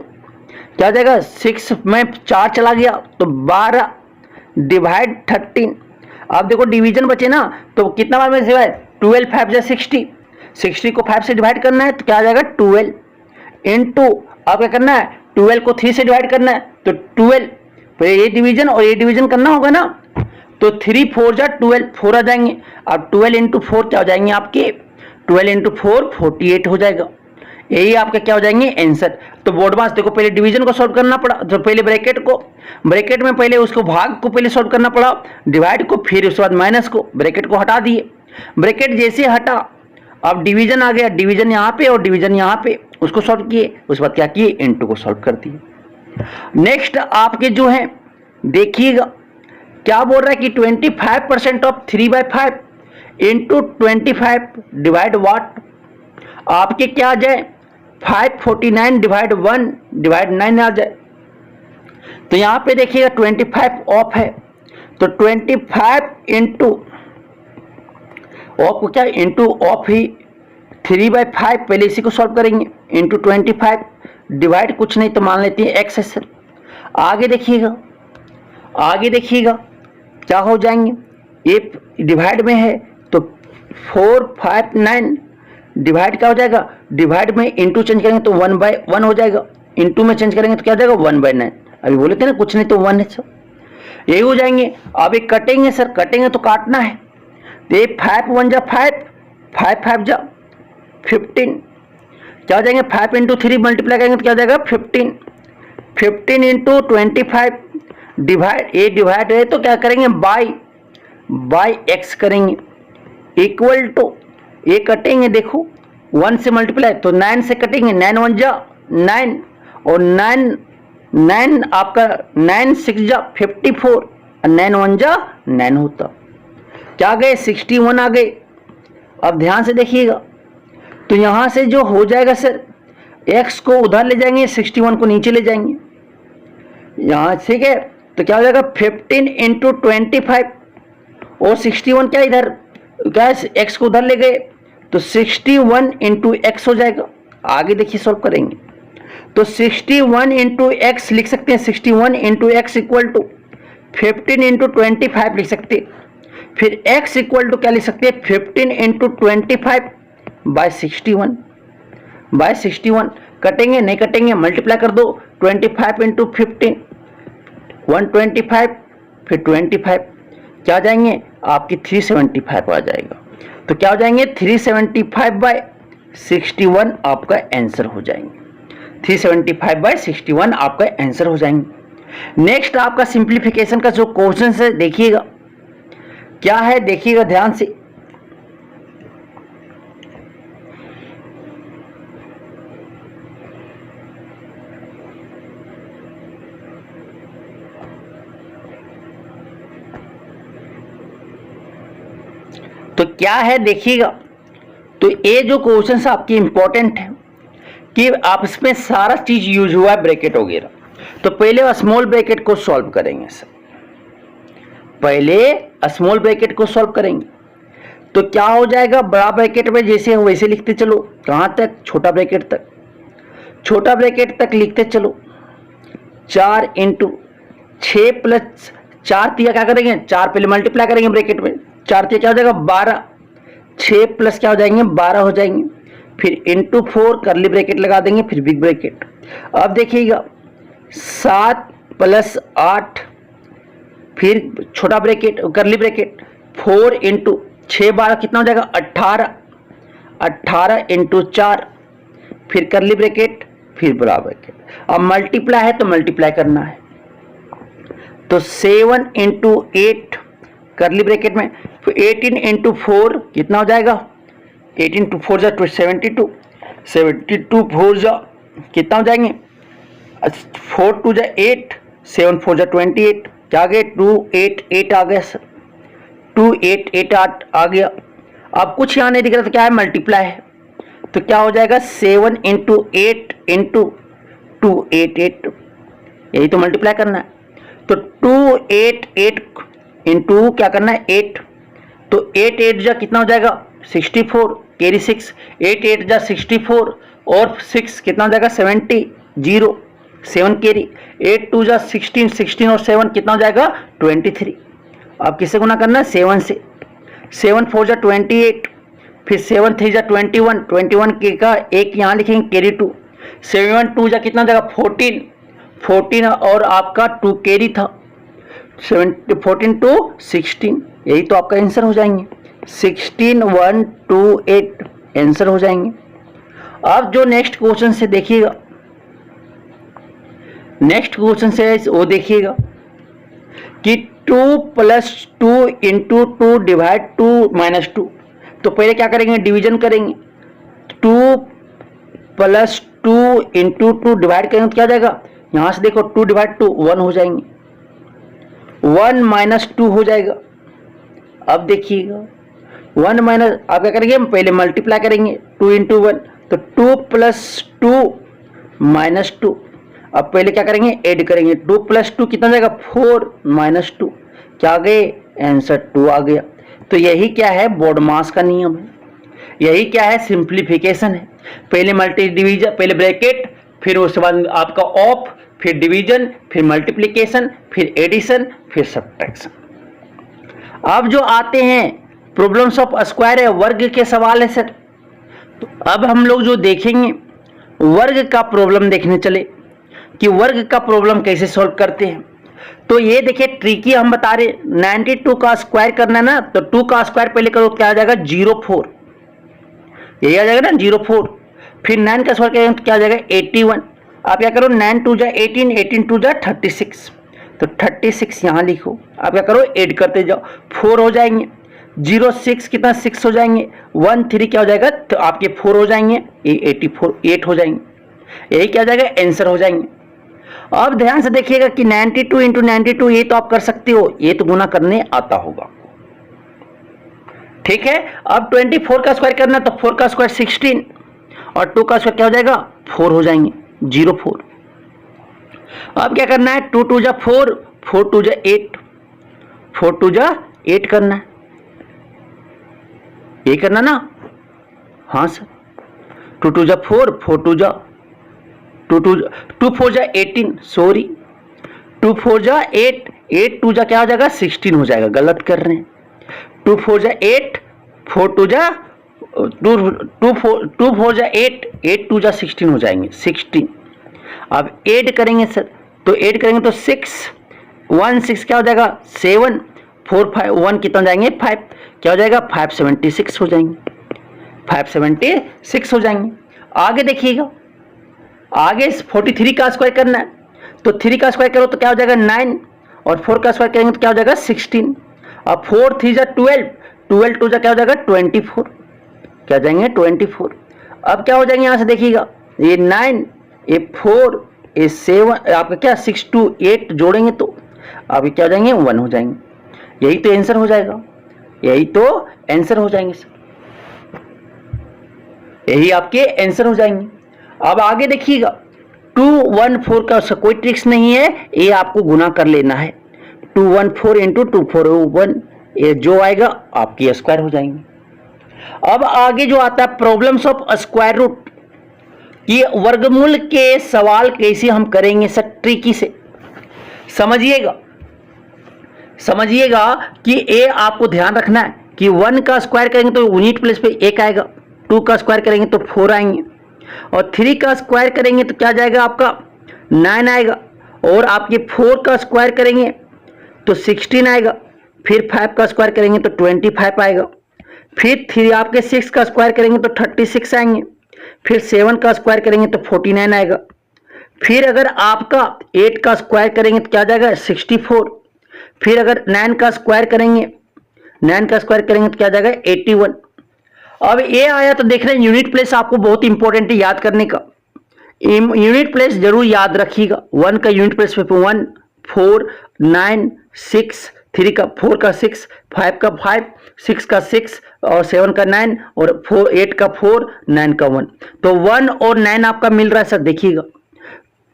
क्या हो जाएगा 6 में 4 चला गया तो 12 डिवाइड 13। अब देखो डिवीजन बचे ना तो कितना बार में डिवाइड 12 5 जा 60, 60 को 5 से डिवाइड करना है तो क्या आ जाएगा 12 इंटू अब क्या करना है 12 को 3 से डिवाइड करना है तो 12 तो ये डिवीजन और ये डिवीजन करना होगा ना तो 3 4 जा 12 4 आ जाएंगे। अब 12 इंटू 4 क्या हो जाएंगे आपके 12 इंटू 4 48 हो जाएगा। यही आपका क्या हो जाएंगे आंसर। तो बोर्ड मास देखो, पहले डिवीजन को सॉल्व करना पड़ा, तो पहले ब्रैकेट में पहले उसको भाग को पहले सॉल्व करना पड़ा, डिवाइड को, फिर उसके बाद माइनस को, ब्रैकेट को हटा दिए, ब्रैकेट जैसे हटा अब डिवीजन आ गया, डिवीजन यहाँ पे और डिवीजन यहाँ पे, उसको सॉल्व किए, उसके बाद क्या किए इनटू को सॉल्व कर दिए। नेक्स्ट आपके जो है देखिएगा क्या बोल रहा है कि 25% ऑफ 3/5 इंटू 25 डिवाइड वाट, आपके क्या आ जाए 549 डिवाइड 1 डिवाइड 9 आ जाए। तो यहां पे देखिएगा 25 ऑफ है, तो 25 इंटू ऑफ को क्या इंटू ऑफ ही 3/5, पहले इसी को सॉल्व करेंगे, इंटू 25 डिवाइड कुछ नहीं तो मान लेते हैं एक्स है सर। आगे देखिएगा क्या हो जाएंगे, ये डिवाइड में है तो 459 डिवाइड क्या हो जाएगा, डिवाइड में इंटू चेंज करेंगे तो 1/1 हो जाएगा, इंटू में चेंज करेंगे तो क्या हो जाएगा 1/9। अभी बोले थे ना कुछ नहीं तो 1 है सर, यही हो जाएंगे। अब एक कटेंगे सर, कटेंगे तो काटना है, तो ये 5 1 जा 5, 5 5 जा 15, क्या हो जाएंगे 5 इंटू 3 मल्टीप्लाई करेंगे तो क्या हो जाएगा 15, 15 इंटू 25 डिवाइड, ये डिवाइड है तो क्या करेंगे बाई एक्स करेंगे, इक्वल टू ये कटेंगे देखो 1 से मल्टीप्लाई तो 9 से कटेंगे, 9 1 जा 9 और 9 आपका 9 6 जा 54 और 9 1 जा 9 होता, क्या गए 61 आ गए। अब ध्यान से देखिएगा, तो यहां से जो हो जाएगा सर x को उधर ले जाएंगे, 61 को नीचे ले जाएंगे यहां, ठीक है। तो क्या हो जाएगा 15 इंटू 25 और 61 क्या इधर क्या है x को उधर ले गए तो 61 इंटू एक्स हो जाएगा। आगे देखिए सॉल्व करेंगे तो 61 इंटू एक्स लिख सकते हैं, 61 into x equal to 15 into 25 लिख सकते हैं, फिर x इक्वल टू क्या लिख सकते हैं 15 इंटू 25 बाय 61 कटेंगे नहीं कटेंगे, मल्टीप्लाई कर दो 25 इंटू 15 125 फिर 25 क्या जाएंगे आपकी 375 आ जाएगा। तो क्या हो जाएंगे 375 बाय 61 आपका आंसर हो जाएंगे, 375 बाय 61 आपका आंसर हो जाएंगे। नेक्स्ट आपका सिंप्लीफिकेशन का जो क्वेश्चन है देखिएगा क्या है, देखिएगा ध्यान से, तो क्या है देखिएगा। तो ये जो क्वेश्चन है आपकी इंपॉर्टेंट है कि आप इसमें सारा चीज यूज हुआ है ब्रैकेट वगैरह। तो पहले स्मॉल ब्रैकेट को सॉल्व करेंगे सर, पहले स्मॉल ब्रैकेट को सॉल्व करेंगे तो क्या हो जाएगा, बड़ा ब्रैकेट में जैसे हो वैसे लिखते चलो, कहां तक छोटा ब्रैकेट तक, छोटा ब्रैकेट तक लिखते चलो 4 इंटू 6 प्लस 4 तिया क्या करेंगे 4 पहले मल्टीप्लाई करेंगे ब्रैकेट में, 4 तिया क्या हो जाएगा 12, 6 प्लस क्या हो जाएंगे 12 हो जाएंगे, फिर इंटू 4 करली ब्रैकेट लगा देंगे, फिर बिग ब्रैकेट। अब देखिएगा 7 प्लस 8 फिर छोटा ब्रैकेट करली ब्रैकेट 4 इंटू 6 12 कितना हो जाएगा 18, 18 इंटू 4 फिर करली ब्रैकेट फिर बड़ा ब्रैकेट। अब मल्टीप्लाई है तो मल्टीप्लाई करना है, तो 7 इंटू 8 करली ब्रैकेट में, फिर 18 इंटू 4 कितना हो जाएगा 18 इंटू 4 जा 72, 72 4 जा कितना हो जाएंगे 4 2 जा 8, 7 4 जा 28, क्या आ गए 288 आ गया सर, 288 आ गया। अब कुछ यहाँ नहीं दिख रहा तो क्या है मल्टीप्लाई है, तो क्या हो जाएगा 7 इंटू 8 इंटू 288, यही तो मल्टीप्लाई करना है। तो 288 इंटू क्या करना है 8, तो 8 8 जा कितना हो जाएगा 64, कैरी 6, 8 8 जा 64 और 6 कितना हो जाएगा 70, 0 7 कैरी, 8 2 जा 16, 16 और 7 कितना हो जाएगा 23। अब किससे गुना करना है 7 से, 7 4 जा 28, फिर 7 3 जा 21, 21 के का एक यहाँ लिखेंगे कैरी 2, 7 2 जा कितना हो जाएगा 14, 14 और आपका 2 कैरी था 14 टू 16, यही तो आपका आंसर हो जाएंगे 16 1 2 8 आंसर हो जाएंगे। अब जो नेक्स्ट क्वेश्चन से देखिएगा, नेक्स्ट क्वेश्चन से वो देखिएगा कि 2 प्लस 2 इंटू 2 डिवाइड 2 माइनस 2। तो पहले क्या करेंगे, डिवीजन करेंगे। 2 प्लस 2 इंटू 2 डिवाइड करेंगे तो क्या जाएगा, यहां से देखो 2 डिवाइड 2 1 हो जाएंगे, 1 माइनस 2 हो जाएगा। अब देखिएगा 1 माइनस, आप क्या करेंगे, हम पहले मल्टीप्लाई करेंगे 2 इंटू 1, तो 2 प्लस 2 माइनस 2। अब पहले क्या करेंगे, ऐड करेंगे, 2 प्लस 2 कितना जाएगा, 4 माइनस 2, क्या आ गए, आंसर 2 आ गया। तो यही क्या है, बोडमास का नियम है, यही क्या है, सिंप्लीफिकेशन है। पहले मल्टी डिवीजन, पहले ब्रैकेट, फिर उसके बाद आपका ऑफ, फिर डिवीजन, फिर मल्टीप्लिकेशन, फिर एडिशन, फिर सब्ट्रैक्शन। अब जो आते हैं प्रॉब्लम्स ऑफ स्क्वायर है, वर्ग के सवाल है सर। तो अब हम लोग जो देखेंगे वर्ग का प्रॉब्लम देखने चले कि वर्ग का प्रॉब्लम कैसे सॉल्व करते हैं। तो ये देखिए ट्रिकी हम बता रहे, 92 का स्क्वायर करना है ना, तो 2 का स्क्वायर पहले करो, क्या आ जाएगा, 04, यही आ जाएगा ना 04। फिर 9 का स्क्वायर करेंगे तो क्या आ जाएगा, 81। आप क्या करो, 9 2 जा 18, 18 2 जा 36, तो 36 यहाँ लिखो। आप क्या करो, ऐड करते जाओ, 4 हो जाएंगे, 0 6 कितना 6 हो जाएंगे, 1 3 क्या हो जाएगा, तो आपके 4 हो जाएंगे, ये 84 8 हो जाएंगे, यही क्या जाएगा, आंसर हो जाएंगे। अब ध्यान से देखिएगा कि 92 इंटू 92 ये तो आप कर सकते हो, ये तो गुना करने आता होगा, ठीक है। अब 24 का स्क्वायर करना है तो 4 का स्क्वायर 16 और 2 का स्क्वायर क्या हो जाएगा, 4 हो जाएंगे, 04। अब क्या करना है, 2 2 जा 4, 4 2 जा 8, 4 2 जा 8 करना है, ये करना ना, हाँ सर। 2 2 जा 4, 4 2 जा 2 4 जा 18, सॉरी 2 4 जा 8, 8 2 जा क्या हो जाएगा, 16 हो जाएगा, गलत कर रहे हैं। 2 4 जा 8, 4 2 जा 2 4 जा 8, 8 2 जा 16 हो जाएंगे, 16। अब ऐड करेंगे सर, तो ऐड करेंगे तो 6 1 6 क्या हो जाएगा, 7 4 5 1 कितना जाएंगे, 5, क्या हो जाएगा, 576 हो जाएंगे, 576 हो जाएंगे। आगे देखिएगा, आगे 43 का स्क्वायर करना है, तो 3 का स्क्वायर करो तो क्या हो जाएगा, 9, और 4 का स्क्वायर करेंगे तो क्या हो जाएगा, 16। अब 4 3 जा 12, 12 2 जा क्या हो जाएगा, 24, क्या जाएंगे, 24। अब क्या हो जाएंगे, यहां से देखिएगा, ये 9 ये 4 ये 7, आपका क्या 6 2 8 जोड़ेंगे तो अब क्या हो जाएंगे, 1 हो जाएंगे, यही तो आंसर हो जाएगा, यही तो आंसर हो जाएंगे सर, यही आपके आंसर हो जाएंगे। अब आगे देखिएगा 2 1 4 का कोई ट्रिक्स नहीं है, ये आपको गुना कर लेना है, 2 1 4 इंटू 2 4 1, ये जो आएगा आपकी स्क्वायर हो जाएंगे। अब आगे जो आता है प्रॉब्लम्स ऑफ स्क्वायर रूट, ये वर्गमूल के सवाल कैसे हम करेंगे सर, ट्रिकी से समझिएगा, समझिएगा कि ये आपको ध्यान रखना है कि 1 का स्क्वायर करेंगे तो यूनिट प्लेस पे 1 आएगा, 2 का स्क्वायर करेंगे तो 4 आएंगे, और 3 का स्क्वायर करेंगे तो क्या जाएगा आपका 9 आएगा, और आपके 4 का स्क्वायर करेंगे तो 16 आएगा, फिर 5 का स्क्वायर करेंगे तो 25 आएगा, फिर 3 आपके 6 का स्क्वायर करेंगे तो 36 आएंगे, फिर 7 का स्क्वायर करेंगे तो 49 आएगा, फिर अगर आपका 8 का स्क्वायर करेंगे तो क्या जाएगा 64, फिर अगर 9 का स्क्वायर करेंगे, 9 का स्क्वायर करेंगे तो क्या जाएगा 81। अब ये आया तो देख रहे हैं यूनिट प्लेस आपको बहुत इंपॉर्टेंट है याद करने का, यूनिट प्लेस जरूर याद रखिएगा। 1 का यूनिट प्लेस पे 1 4 9 6, 3 का 4 का 6, 5 का 5, 6 का 6 और 7 का 9 और 8 का 4 9 का 1, तो 1 और 9 आपका मिल रहा है सर, देखिएगा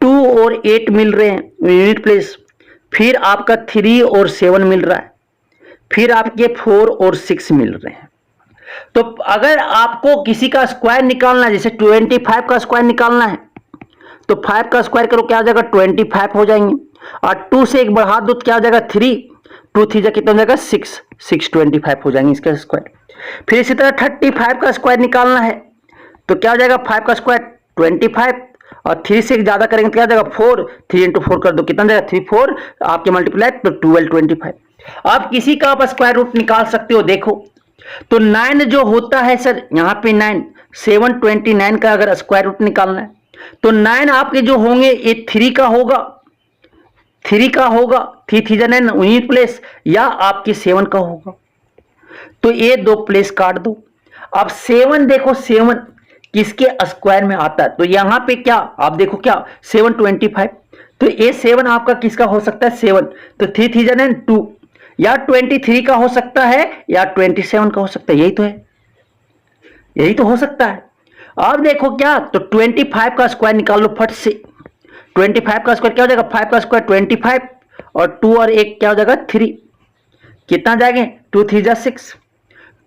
2 और 8 मिल रहे हैं यूनिट प्लेस, फिर आपका 3 और 7 मिल रहा है, फिर आपके 4 और 6 मिल रहे हैं। तो अगर आपको किसी का स्क्वायर निकालना है, जैसे 25 का स्क्वायर निकालना है, तो 5 का स्क्वायर करो क्या हो जाएगा 25 हो जाएंगे, और 2 से एक बढ़ा दो तो क्या हो जाएगा 3, 2 3 जा कितना हो जाएगा 6 6 25 हो जाएंगे इसका स्क्वायर। फिर इसी तरह 35 का स्क्वायर निकालना है तो क्या हो जाएगा 5 का स्क्वायर 25, और 3 से ज्यादा करेंगे तो क्या हो जाएगा 4, 3 इंटू 4 कर दो कितना जाएगा 3 4 आपके मल्टीप्लाई तो 12 25। आप किसी का आप स्क्वायर रूट निकाल सकते हो, देखो तो 9 जो होता है सर यहाँ पे 9 729 का अगर स्क्वायर रूट निकालना है तो 9 आपके जो होंगे ये 3 का होगा, 3 का होगा, 3 जा 9 यूनिट प्लेस, या आपके 7 का होगा। तो ये 2 प्लेस काट दो। अब 7 देखो 7 किसके स्क्वायर में आता है, तो यहां पे क्या आप देखो क्या 725, तो ये 7 आपका किसका हो सकता है 7, तो 3 जा 9 2, या 23 का हो सकता है या 27 का हो सकता है, यही तो है, यही तो हो सकता है। अब देखो क्या, तो 25 का स्क्वायर निकाल लो फट से। 25 का स्क्वायर क्या हो जाएगा, 5 का स्क्वायर 25 और 2 और 1 क्या हो जाएगा 3, कितना जाएंगे 2 3 जा 6,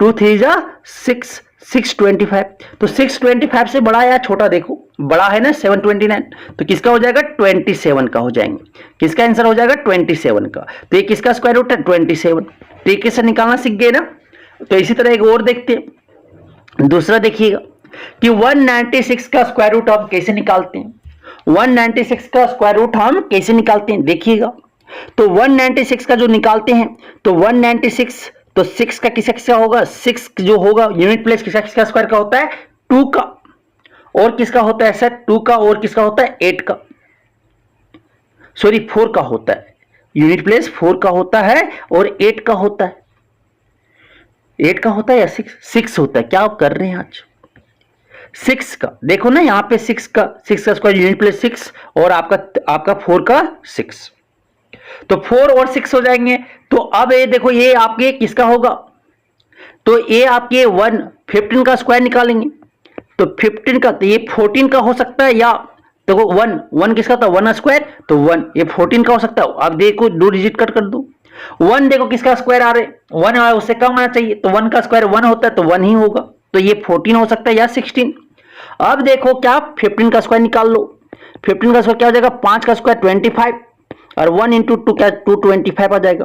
2 3 जा 6, 625, तो 625 से बड़ा या छोटा देखो, बड़ा है ना 729, तो किसका हो जाएगा 27 का हो जाएंगे। किसका आंसर हो जाएगा 27 का। तो ये किसका स्क्वायर रूट है 27, तो ये कैसे निकालना सीख गए ना। तो इसी तरह एक और देखते हैं, दूसरा देखिएगा कि 196 का स्क्वायर रूट हम कैसे निकालते हैं। 196 का स्क्वायर रूट हम कैसे निकालते हैं देखिएगा। तो 196 का जो निकालते हैं तो 196, तो 6 का किसका होगा, 6 जो होगा यूनिट प्लेस किसका स्क्वायर का होता है 2 का, और किसका होता है सर 2 का, और किसका होता है 8 का, सॉरी 4 का होता है, यूनिट प्लेस 4 का होता है और 8 का होता है, 8 का होता है या 6 होता है, क्या आप कर रहे हैं आज 6 का, देखो ना यहाँ पे 6 का स्क्वायर यूनिट प्लेस 6 और आपका 4 का 6, तो 4 और 6 हो जाएंगे। तो अब ये देखो ये आपके किसका होगा, तो ये आपके 15 का स्क्वायर निकालेंगे, तो 15 का, तो ये 14 का हो सकता है, या देखो 1 किसका था 1 स्क्वायर, तो 1 ये 14 का हो सकता है। अब देखो 2 डिजिट कट कर दो, 1 देखो किसका स्क्वायर आ रहे 1 आया, उससे कम आना चाहिए, तो 1 का स्क्वायर 1 होता है तो 1 ही होगा, तो ये 14 हो सकता है या 16। अब देखो क्या 15 का स्क्वायर निकाल लो, 15 का स्क्वायर क्या हो जाएगा 5 का स्क्वायर 25 और 1 इंटू 2 क्या 225 आ जाएगा,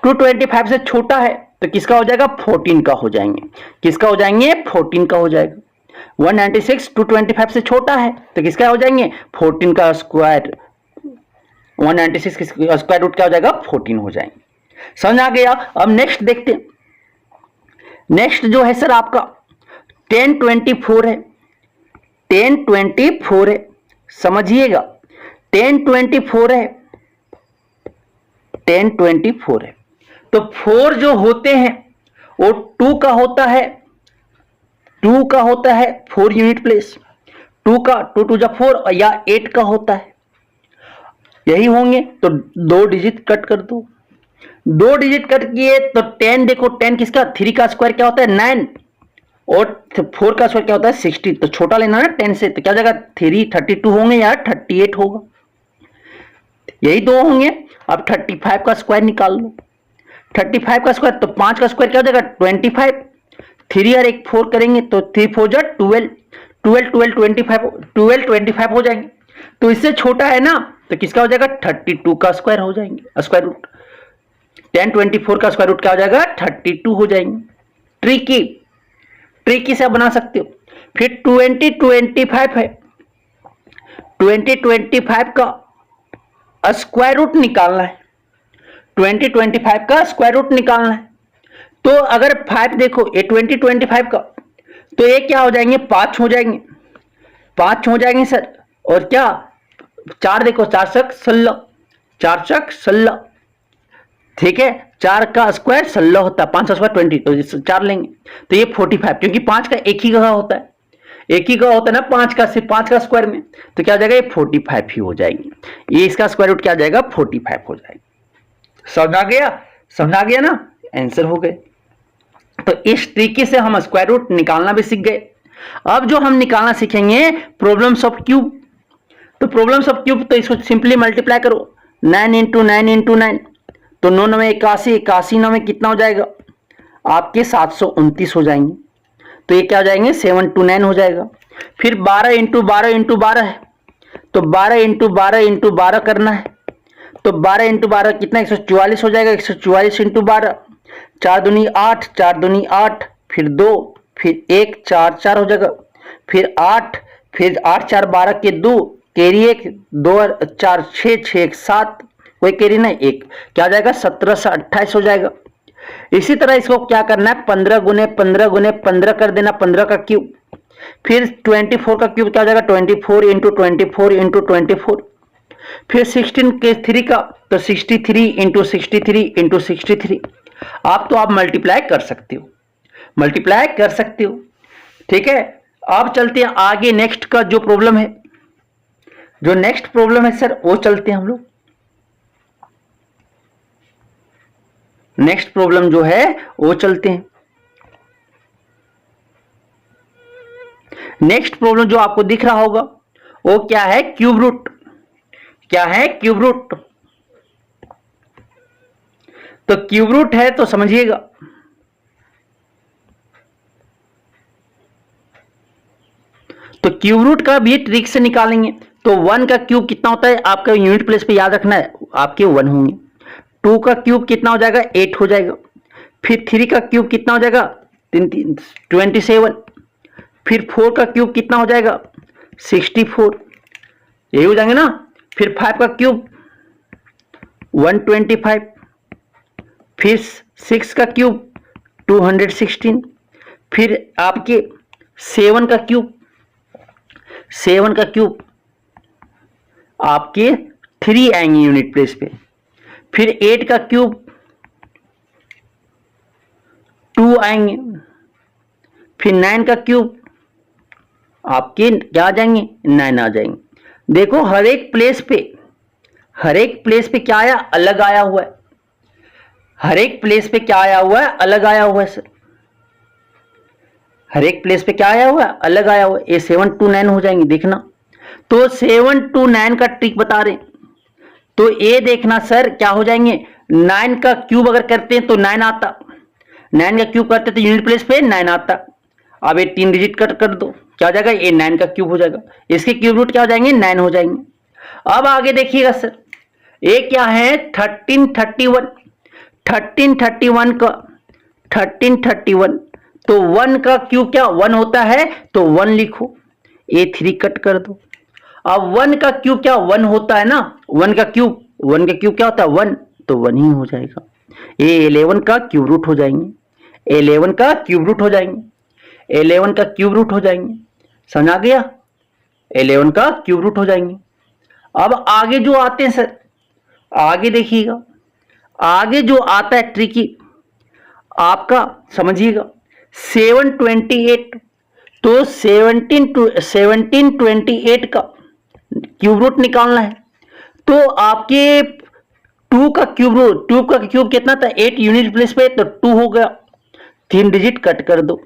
225 से छोटा है तो किसका हो जाएगा 14 का हो जाएंगे, किसका हो जाएंगे 14 का हो जाएगा। 196 225 से छोटा है तो किसका हो जाएंगे 14 का स्क्वायर, 196 का स्क्वायर रूट क्या हो जाएगा 14 हो जाएंगे। समझ आ गया। अब नेक्स्ट देखते हैं, नेक्स्ट जो है सर आपका 1024 है, 1024 है, समझिएगा 1024 है, 1024 है, तो 4 जो होते हैं वो 2 का होता है, 2 का होता है 4 यूनिट प्लेस, 2 का 2 2 जा 4 या 8 का होता है, यही होंगे। तो 2 डिजिट कट कर दो, 2 डिजिट कट किए तो 10 देखो 10 किसका 3 का स्क्वायर क्या होता है 9 और 4 का स्क्वायर क्या होता है 60, तो छोटा लेना ना 10 से, तो क्या जाएगा 3 32 होंगे या 38 होगा, यही 2 होंगे। अब 35 का स्क्वायर निकाल लो, 35 का स्क्वायर, तो 5 का स्क्वायर क्या हो जाएगा 25, 3 और 1 4 करेंगे तो 3 4 जा 12, 12 12 25, 12 25 हो जाएंगे। तो इससे छोटा है ना तो किसका हो जाएगा 32 का स्क्वायर हो जाएंगे, स्क्वायर रूट 1024 का स्क्वायर रूट क्या हो जाएगा 32 हो जाएंगे। ट्रिकी से बना सकते हो। फिर 2025 है, 2025 का स्क्वायर रूट निकालना है, 2025 का स्क्वायर रूट निकालना है। तो अगर 5 देखो ये 2025 का, तो ये क्या हो जाएंगे 5 हो जाएंगे, 5 हो जाएंगे सर, और क्या 4 देखो 4 छक 16, 4 छक 16, ठीक है, 4 का स्क्वायर 16 होता है, 5 का स्क्वायर 20, तो 4 लेंगे तो ये 45, क्योंकि 5 का एक ही का होता है, एक ही का होता है ना 5 का, सिर्फ 5 का स्क्वायर में, तो क्या हो जाएगा ये 45 ही हो जाएगी, ये इसका स्क्वायर रूट क्या आ जाएगा 45 हो जाएगा। समझ आ गया, समझ आ गया ना, आंसर हो गए। तो इस तरीके से हम स्क्वायर रूट निकालना भी सीख गए। अब जो हम निकालना सीखेंगे प्रॉब्लम्स ऑफ क्यूब, तो प्रॉब्लम्स ऑफ क्यूब, तो इसको सिंपली मल्टीप्लाई करो 9 इंटू 9 इंटू 9, तो 9 9 81, 81 9 में कितना हो जाएगा आपके 729 हो जाएंगे, तो ये क्या हो जाएंगे 729 हो जाएगा। फिर 12 इंटू 12 इंटू 12 है, तो 12 इंटू 12 इंटू 12 करना है, तो 12 इंटू 12 कितना 144 हो जाएगा, 144 इंटू 12, 4 दूनी 8, 4 दूनी 8, फिर 2, फिर 1, 4 4 हो जाएगा, फिर 8, फिर 8 4 12 के 2, कैरी 1, 2 4 6, 6 1 7, कोई कैरी नहीं 1, क्या जाएगा 17 से 28 हो जाएगा। इसी तरह इसको क्या करना है 15 गुने 15 गुने 15 कर देना, 15 का क्यूब, फिर 24 का क्यूब क्या हो जाएगा, 24 इंटू 24 इंटू 24। फिर 16 के 3 का तो 63 इंटू 63 इंटू 63। आप मल्टीप्लाई कर सकते हो, मल्टीप्लाई कर सकते हो। ठीक है, अब चलते हैं आगे नेक्स्ट का जो प्रॉब्लम है, जो नेक्स्ट प्रॉब्लम है सर वो चलते हैं हम लोग। नेक्स्ट प्रॉब्लम जो है वो चलते हैं। नेक्स्ट प्रॉब्लम जो आपको दिख रहा होगा वो क्या है, क्यूब रूट। क्या है, क्यूब रूट। तो क्यूब रूट है तो समझिएगा, तो क्यूब रूट का भी ट्रिक से निकालेंगे। तो 1 का क्यूब कितना होता है, आपका यूनिट प्लेस पे याद रखना है, आपके 1 होंगे। 2 का क्यूब कितना हो जाएगा, 8 हो जाएगा। फिर 3 का क्यूब कितना हो जाएगा, 27। फिर 4 का क्यूब कितना हो जाएगा, 64, यही हो जाएंगे ना। फिर 5 का क्यूब 125। फिर 6 का क्यूब 216। फिर आपके 7 का क्यूब आपके 3 आएंगे यूनिट प्लेस पे। फिर 8 का क्यूब 2 आएंगे। फिर 9 का क्यूब आपके क्या आ जाएंगे, 9 आ जाएंगे। देखो हर एक प्लेस पे क्या आया, अलग आया हुआ है। हर एक प्लेस पे क्या आया हुआ है, अलग आया हुआ है सर। हर एक प्लेस पे क्या आया हुआ है, अलग आया हुआ है। ये 7 to 9 हो जाएंगे, देखना। तो 7 to 9 का ट्रिक बता रहे हैं। तो ये देखना सर क्या हो जाएंगे, 9 का क्यूब अगर करते हैं तो 9 आता। 9 का क्यूब करते तो यूनिट प्लेस पे 9 आता। अब ये 3 डिजिट कट कर दो, क्या हो जाएगा, ये 9 का क्यूब हो जाएगा। इसके क्यूब रूट क्या हो जाएंगे, 9 हो जाएंगे। अब आगे देखिएगा सर, ये क्या है, 1331। 1331 का 1331, तो 1 का क्यूब क्या 1 होता है, तो 1 लिखो। ये 3 कट कर दो। अब 1 का क्यूब क्या 1 होता है ना, 1 का क्यूब क्या होता है, 1, तो 1 ही हो जाएगा। ये 11 का क्यूब रूट हो जाएंगे। 11 का क्यूब रूट हो जाएंगे। 11 का क्यूब रूट हो जाएंगे, समझ आ गया। 11 का क्यूब रूट हो जाएंगे। अब आगे जो आते हैं सर, आगे देखिएगा, आगे जो आता है ट्रिकी आपका, समझिएगा। 728, तो 1728 का क्यूब रूट निकालना है। तो आपके 2 का क्यूब कितना था, 8 यूनिट प्लेस पे, तो 2 हो गया। 3 डिजिट कट कर दो।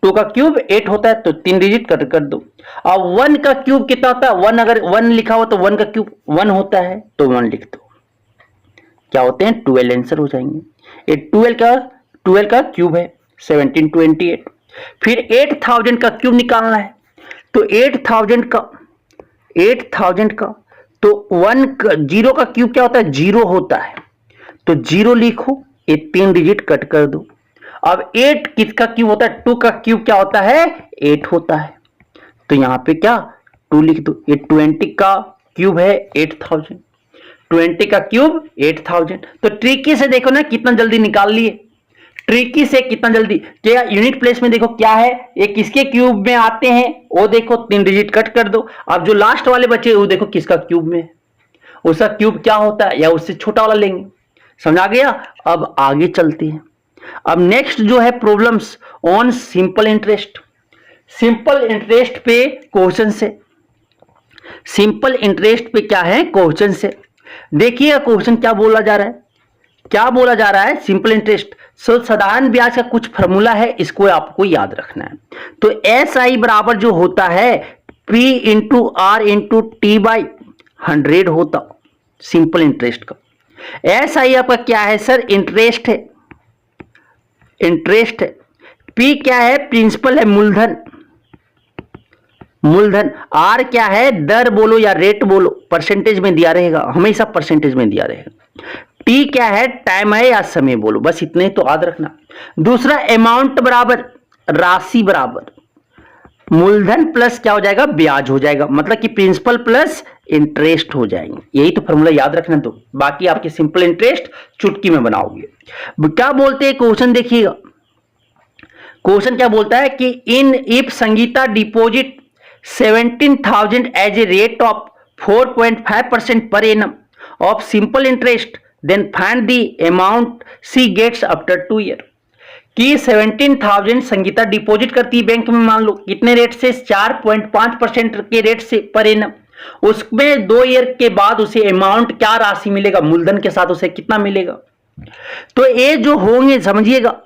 2 का क्यूब 8 होता है तो 3 डिजिट कट कर दो। अब 1 का क्यूब कितना होता है, 1 अगर 1 लिखा हो तो 1 का क्यूब 1 होता है, तो 1 लिख दो। क्या होते हैं, 12 आंसर हो जाएंगे। ये 12 का क्यूब है 1728। फिर 8000 का क्यूब निकालना है। तो 8000 का तो 0 का क्यूब क्या होता है, 0 होता है, तो 0 लिखो। ये 3 डिजिट कट कर दो। अब 8 किसका क्यूब होता है, 2 का क्यूब क्या होता है, 8 होता है, तो यहां पे क्या 2 लिख दो। ये 20 का क्यूब है 8000। 20 का क्यूब 8000। तो ट्रिकी से देखो ना कितना जल्दी निकाल लिए, ट्रिकी से कितना जल्दी। क्या यूनिट प्लेस में देखो क्या है, ये किसके क्यूब में आते हैं, वो देखो 3 डिजिट कट कर दो। अब जो लास्ट वाले बचे वो देखो किसका क्यूब में, उसका क्यूब क्या होता है, या उससे छोटा वाला लेंगे। समझ आ गया। अब आगे चलते हैं। अब नेक्स्ट जो है problems on simple interest. Simple interest पे क्वेश्चन से, सिंपल इंटरेस्ट पे क्या है, क्वेश्चन से। देखिए क्वेश्चन क्या बोला जा रहा है, सिंपल इंटरेस्ट। साधारण ब्याज का कुछ फॉर्मूला है, इसको आपको याद रखना है। तो एस आई बराबर जो होता है P into R into T by 100 होता सिंपल इंटरेस्ट का। एस आई आपका क्या है सर, इंटरेस्ट है। P क्या है, प्रिंसिपल है, मूलधन। आर क्या है, दर बोलो या रेट बोलो, परसेंटेज में दिया रहेगा, हमेशा परसेंटेज में दिया रहेगा। टी क्या है, टाइम है या समय बोलो, बस इतने तो याद रखना। दूसरा अमाउंट बराबर राशि बराबर मूलधन प्लस क्या हो जाएगा, ब्याज हो जाएगा, मतलब कि प्रिंसिपल प्लस इंटरेस्ट हो जाएंगे। यही तो फॉर्मूला याद रखना। तो बाकी आपके सिंपल इंटरेस्ट चुटकी में बनाओगे। क्या बोलते हैं क्वेश्चन देखिएगा, क्वेश्चन क्या बोलता है कि in if Sangeeta deposit 17,000 as a rate of 4.5% पर annum of simple interest, then find the amount she gets after 2 year. कि 17,000 संगीता डिपॉजिट करती है बैंक में, मान लो कितने रेट से, 4.5% के रेट से पर एनम, उसमें 2 ईयर के बाद उसे अमाउंट क्या राशि मिलेगा, मूलधन के साथ उसे कितना मिलेगा। तो ये जो होंगे समझिएगा,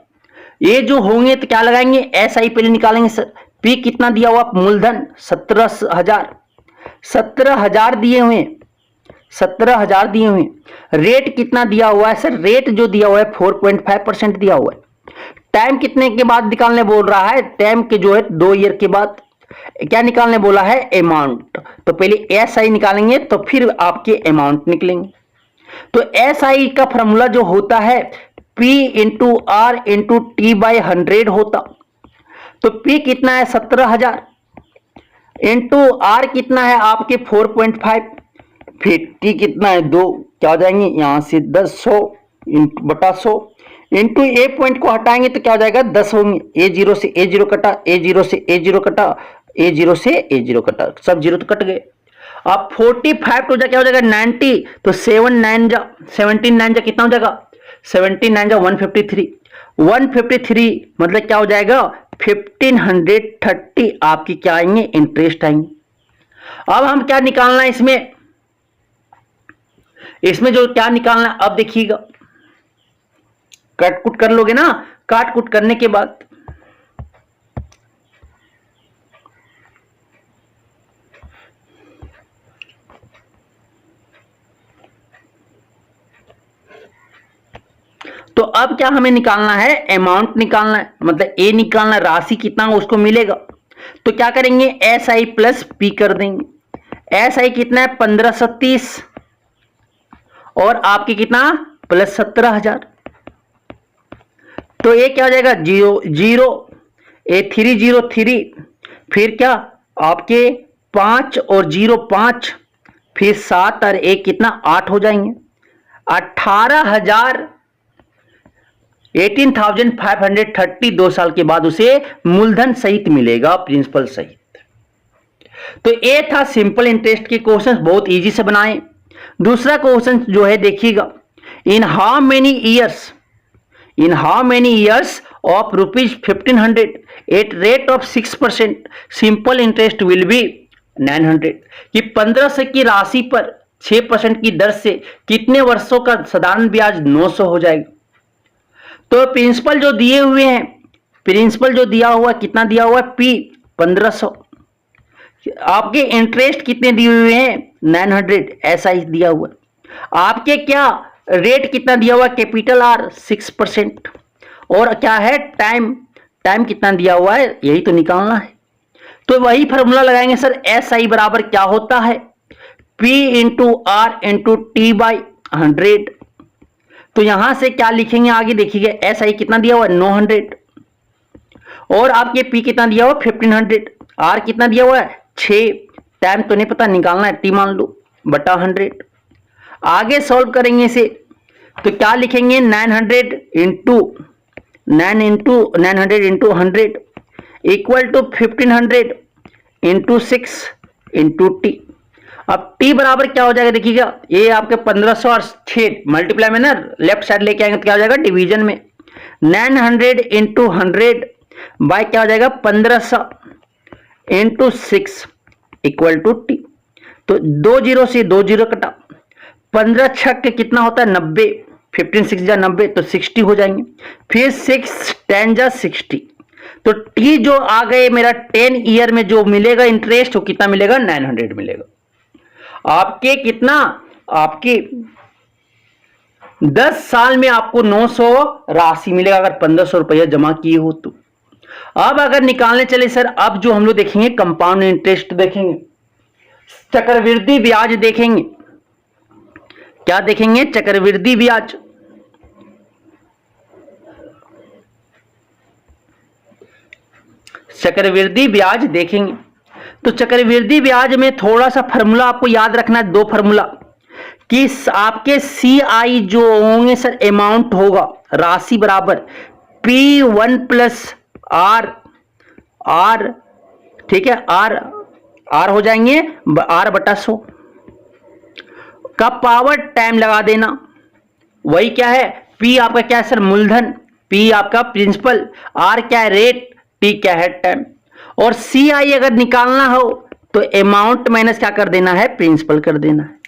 ये जो होंगे तो क्या लगाएंगे, एसआई पहले निकालेंगे सर। पी कितना दिया हुआ, मूलधन 17,000, 17,000 दिए हुए, 17,000 दिए हुए। रेट कितना दिया हुआ है सर, रेट जो दिया हुआ है 4.5% दिया हुआ है। टाइम कितने के बाद निकालने बोल रहा है, टाइम के जो है 2 ईयर के बाद। क्या निकालने बोला है, अमाउंट। तो पहले एसआई निकालेंगे तो फिर आपके अमाउंट निकलेंगे। तो एसआई का फॉर्मूला जो होता है P into R into T by 100 होता। तो P कितना है 17,000 इंटू आर कितना है आपके 4.5, फिर T कितना है 2, क्या हो जाएंगे यहां से 10 बटा 100 इंटू ए पॉइंट को हटाएंगे तो क्या हो जाएगा 10 होंगे। A0 से A0 कटा, A0 से A0 कटा, A0 से A0 कटा, सब जीरो तो कट गए। अब 45 तो क्या हो जाएगा 90, तो 17 9 कितना हो जाएगा, 17 9 153, 153 मतलब क्या हो जाएगा 1530 आपकी क्या आएंगे, इंटरेस्ट आएंगे। अब हम क्या निकालना है इसमें जो क्या निकालना है, अब देखिएगा, काट कुट कर लोगे ना, काट कुट करने के बाद तो अब क्या हमें निकालना है, अमाउंट निकालना है, मतलब ए निकालना है, राशि कितना उसको मिलेगा। तो क्या करेंगे, एस आई प्लस पी कर देंगे। एस आई कितना है 1530 और आपके कितना प्लस 17,000, तो ये क्या हो जाएगा 0 ए 303, फिर क्या आपके 5 और 0 5, फिर 7 और 1 कितना 8 हो जाएंगे। 18,530 2 साल के बाद उसे मूलधन सहित मिलेगा, प्रिंसिपल सहित। तो ये था सिंपल इंटरेस्ट के क्वेश्चन, बहुत इजी से बनाए। दूसरा क्वेश्चन जो है देखिएगा, in how many years of ₹1500 at rate of 6% simple interest will be 900, कि 1500 की राशि पर 6% की दर से कितने वर्षों का साधारण ब्याज 900 हो जाएगा। तो प्रिंसिपल जो दिए हुए हैं, प्रिंसिपल जो दिया हुआ कितना दिया हुआ है P 1500, आपके इंटरेस्ट कितने दिए हुए हैं 900, ऐसा ही दिया हुआ है। आपके क्या रेट कितना दिया हुआ है, कैपिटल R 6%, और क्या है टाइम कितना दिया हुआ है, यही तो निकालना है। तो वही फॉर्मूला लगाएंगे सर, SI बराबर क्या होता है P into R into T by 100। तो यहां से क्या लिखेंगे आगे देखिए, SI कितना दिया हुआ है 900 और आपके P कितना दिया हुआ 1500, R कितना दिया हुआ है 6, टाइम तो नहीं पता, निकालना है T मान लो बटा 100। आगे सॉल्व करेंगे इसे तो क्या लिखेंगे 900 into 100 equal to 1500 into 6 into T. अब टी बराबर क्या हो जाएगा देखिएगा, ये आपके 1500 और 6 मल्टीप्लाई में ना लेफ्ट साइड लेके आएंगे तो क्या हो जाएगा डिवीजन में, 900 इंटू 100 बाय क्या हो जाएगा 1500 इंटू 6 इक्वल टू टी। तो 2 जीरो से 2 जीरो कटा, 15 छक कितना होता है 90, 15 6 जा 90 तो 60 हो जाएंगे, फिर 6 10 जा 60। तो टी जो आ गए मेरा 10 ईयर में जो मिलेगा इंटरेस्ट वो कितना मिलेगा 900 मिलेगा। आपके कितना, आपके 10 साल में आपको 900 राशि मिलेगा अगर 1500 रुपया जमा किए हो तो। अब अगर निकालने चले सर, अब जो हम लोग देखेंगे कंपाउंड इंटरेस्ट देखेंगे, चक्रवृद्धि ब्याज देखेंगे। क्या देखेंगे, चक्रवृद्धि ब्याज। चक्रवृद्धि ब्याज देखेंगे तो चक्रवृद्धि ब्याज में थोड़ा सा फॉर्मूला आपको याद रखना है, 2 फॉर्मूला, कि आपके CI जो होंगे सर अमाउंट होगा राशि बराबर P1 प्लस आर आर, ठीक है, आर आर हो जाएंगे आर बटा 100 का पावर टाइम लगा देना। वही क्या है, पी आपका क्या है सर, मूलधन, पी आपका प्रिंसिपल, आर क्या है रेट, टी क्या है टाइम। और सी आई अगर निकालना हो तो अमाउंट माइनस क्या कर देना है, प्रिंसिपल कर देना है,